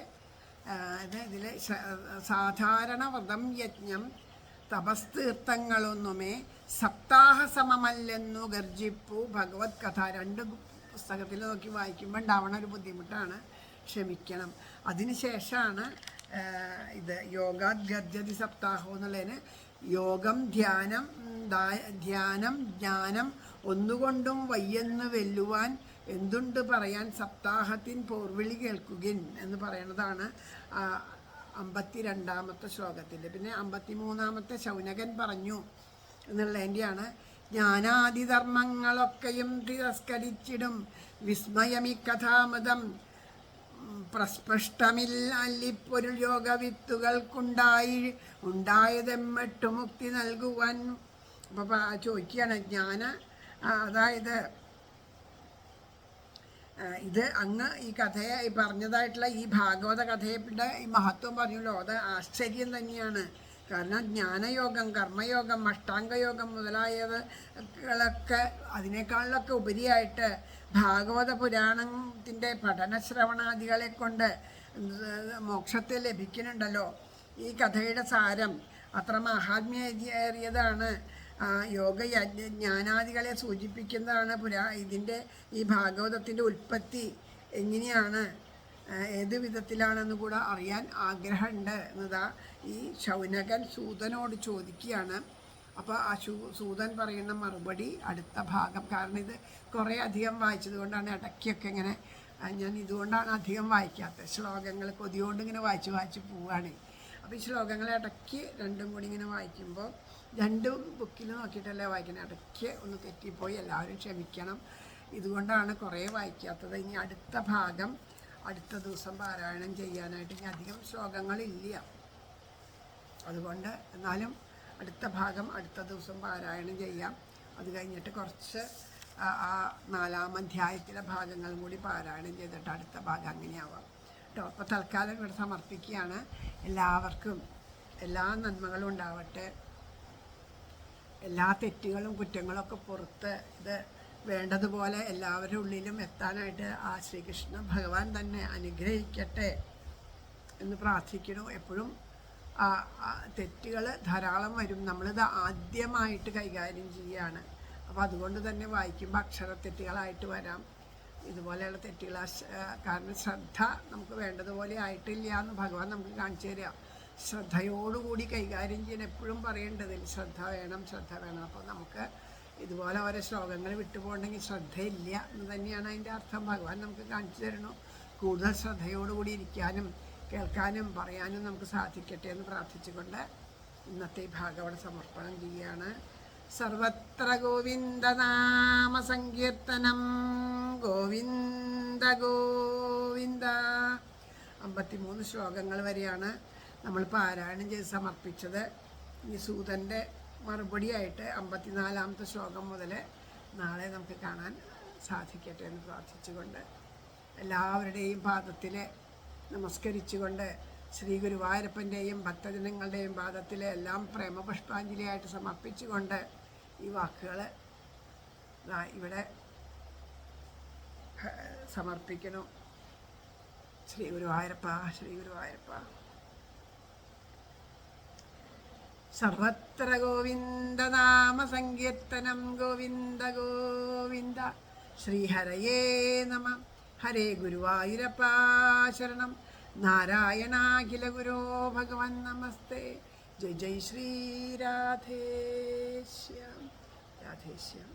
ഇതിൽ സാധാരണ വ്രതം, യജ്ഞം, തപസ്, തീർത്ഥങ്ങളൊന്നുമേ സപ്താഹ സമമല്ലെന്നു ഗർജിപ്പു ഭഗവത് കഥ. 2 പുസ്തകത്തിൽ നോക്കി വായിക്കുമ്പോൾ ഉണ്ടാവണ ഒരു ബുദ്ധിമുട്ടാണ്, ക്ഷമിക്കണം. അതിനുശേഷമാണ് ഇത് യോഗാദ്ഗർജതി സപ്താഹോ എന്നുള്ളതിന് യോഗം, ധ്യാനം, ജ്ഞാനം ഒന്നുകൊണ്ടും വയ്യെന്ന് വെല്ലുവാൻ എന്തുണ്ട് പറയാൻ സപ്താഹത്തിൻ പോർവിളി കേൾക്കുകിൻ എന്ന് പറയുന്നതാണ് 52-ാമത്തെ ശ്ലോകത്തിൽ. പിന്നെ 53-ാമത്തെ ശൗനകൻ പറഞ്ഞു എന്നുള്ളതിൻ്റെയാണ് ജ്ഞാനാദിധർമ്മങ്ങളൊക്കെയും തിരസ്കരിച്ചിടും വിസ്മയമി കഥാമൃതം. പ്രസ്പഷ്ടമില്ലൊരുൾ യോഗവിത്തുകൾക്കുണ്ടായതെമ്മെട്ടു മുക്തി നൽകുവാൻ. അപ്പോൾ ചോദിക്കുകയാണ് അതായത് ഇത് അങ്ങ് ഈ കഥയെ പറഞ്ഞതായിട്ടുള്ള ഈ ഭാഗവത കഥയുടെ ഈ മഹത്വം പറഞ്ഞല്ലോ, അത് ആശ്ചര്യം തന്നെയാണ്. കാരണം ജ്ഞാനയോഗം, കർമ്മയോഗം, അഷ്ടാംഗയോഗം മുതലായതൊക്കെ അതിനേക്കാളിലൊക്കെ ഉപരിയായിട്ട് ഭാഗവത പുരാണത്തിൻ്റെ പഠനശ്രവണാദികളെ കൊണ്ട് മോക്ഷത്തെ ലഭിക്കുന്നുണ്ടല്ലോ. ഈ കഥയുടെ സാരം അത്ര മഹാത്മ്യേറിയതാണ്. യോഗ ജ്ഞാനാദികളെ സൂചിപ്പിക്കുന്നതാണ്. ഇതിൻ്റെ ഈ ഭാഗവതത്തിൻ്റെ ഉൽപ്പത്തി എങ്ങനെയാണ്, ഏത് വിധത്തിലാണെന്ന് കൂടെ അറിയാൻ ആഗ്രഹമുണ്ട് എന്നതാ ഈ ശൗനകൻ സൂതനോട് ചോദിക്കുകയാണ്. അപ്പോൾ ആ സൂതൻ പറയുന്ന മറുപടി അടുത്ത ഭാഗം. കാരണം ഇത് കുറേ അധികം വായിച്ചത് കൊണ്ടാണ് ഇടയ്ക്കൊക്കെ ഇങ്ങനെ ഞാൻ ഇതുകൊണ്ടാണ് അധികം വായിക്കാത്തത്. ശ്ലോകങ്ങൾ കൊതിയോണ്ട് ഇങ്ങനെ വായിച്ച് പോവുകയാണ്. അപ്പോൾ ഈ ശ്ലോകങ്ങൾ ഇടയ്ക്ക് രണ്ടും കൂടി ഇങ്ങനെ വായിക്കുമ്പോൾ 2 ബുക്കിൽ നോക്കിയിട്ടല്ലേ വായിക്കണം. ഇടയ്ക്ക് ഒന്ന് തെറ്റിപ്പോയി, എല്ലാവരും ക്ഷമിക്കണം. ഇതുകൊണ്ടാണ് കുറേ വായിക്കാത്തത്. ഇനി അടുത്ത ഭാഗം അടുത്ത ദിവസം പാരായണം ചെയ്യാനായിട്ട് ഇനി അധികം ശ്ലോകങ്ങളില്ല. അതുകൊണ്ട് എന്നാലും അടുത്ത ഭാഗം അടുത്ത ദിവസം പാരായണം ചെയ്യാം. അത് കഴിഞ്ഞിട്ട് കുറച്ച് ആ 4-ാം അധ്യായത്തിലെ ഭാഗങ്ങളും കൂടി പാരായണം ചെയ്തിട്ട് അടുത്ത ഭാഗം അങ്ങനെയാവാം കേട്ടോ. അപ്പോൾ തൽക്കാലം ഇവിടെ സമർപ്പിക്കുകയാണ്. എല്ലാവർക്കും എല്ലാ നന്മകളും ഉണ്ടാവട്ടെ. എല്ലാ തെറ്റുകളും കുറ്റങ്ങളൊക്കെ പുറത്ത് ഇത് വേണ്ടതുപോലെ എല്ലാവരുടെ ഉള്ളിലും എത്താനായിട്ട് ആ ശ്രീകൃഷ്ണ ഭഗവാൻ തന്നെ അനുഗ്രഹിക്കട്ടെ എന്ന് പ്രാർത്ഥിക്കണു. എപ്പോഴും തെറ്റുകൾ ധാരാളം വരും. നമ്മളിത് ആദ്യമായിട്ട് കൈകാര്യം ചെയ്യുകയാണ്. അപ്പോൾ അതുകൊണ്ട് തന്നെ വായിക്കുമ്പോൾ അക്ഷരത്തെറ്റുകളായിട്ട് വരാം, ഇതുപോലെയുള്ള തെറ്റുകൾ. കാരണം ശ്രദ്ധ നമുക്ക് വേണ്ടതുപോലെ ആയിട്ടില്ല എന്ന് ഭഗവാൻ നമുക്ക് കാണിച്ചു തരിക. ശ്രദ്ധയോടുകൂടി കൈകാര്യം ചെയ്യാൻ എപ്പോഴും പറയേണ്ടതിൽ ശ്രദ്ധ വേണം, ശ്രദ്ധ വേണം. അപ്പോൾ നമുക്ക് ഇതുപോലെ ഓരോ ശ്ലോകങ്ങൾ വിട്ടുപോകണമെങ്കിൽ ശ്രദ്ധയില്ല എന്ന് തന്നെയാണ് അതിൻ്റെ അർത്ഥം. ഭഗവാൻ നമുക്ക് കാണിച്ചു തരണു. കൂടുതൽ ശ്രദ്ധയോടുകൂടി ഇരിക്കാനും കേൾക്കാനും പറയാനും നമുക്ക് സാധിക്കട്ടെ എന്ന് പ്രാർത്ഥിച്ചുകൊണ്ട് ഇന്നത്തെ ഈ ഭാഗം അവിടെ സമർപ്പണം ചെയ്യുകയാണ്. സർവത്ര ഗോവിന്ദനാമ സങ്കീർത്തനം, ഗോവിന്ദ ഗോവിന്ദ. 53 ശ്ലോകങ്ങൾ വരെയാണ് നമ്മൾ പാരായണം ചെയ്ത് സമർപ്പിച്ചത്. ഈ സൂതൻ്റെ മറുപടിയായിട്ട് 54-ാമത്തെ ശ്ലോകം മുതൽ നാളെ നമുക്ക് കാണാൻ സാധിക്കട്ടെ എന്ന് പ്രാർത്ഥിച്ചുകൊണ്ട് എല്ലാവരുടെയും പാദത്തിൽ നമസ്കരിച്ചുകൊണ്ട് ശ്രീ ഗുരുവായൂരപ്പൻ്റെയും ഭക്തജനങ്ങളുടെയും പാദത്തിൽ എല്ലാം പ്രേമപുഷ്പാഞ്ജലിയായിട്ട് സമർപ്പിച്ചുകൊണ്ട് ഈ വാക്കുകൾ ഇവിടെ സമർപ്പിക്കുന്നു. ശ്രീ ഗുരുവായൂരപ്പ, ശ്രീ ഗുരുവായൂരപ്പ. സർവത്ര ഗോവിന്ദനാമ സങ്കീർത്തനം, ഗോവിന്ദ ഗോവിന്ദ. ശ്രീഹരയേ നമ. ഹരേ ഗുരുവായൂരപ്പ ശരണം. നാരായണാഖില ഗുരോ ഭഗവൻ നമസ്തേ. ജയ് ജയ് ശ്രീ രാധേശ്യാം, രാധേശ്യാം.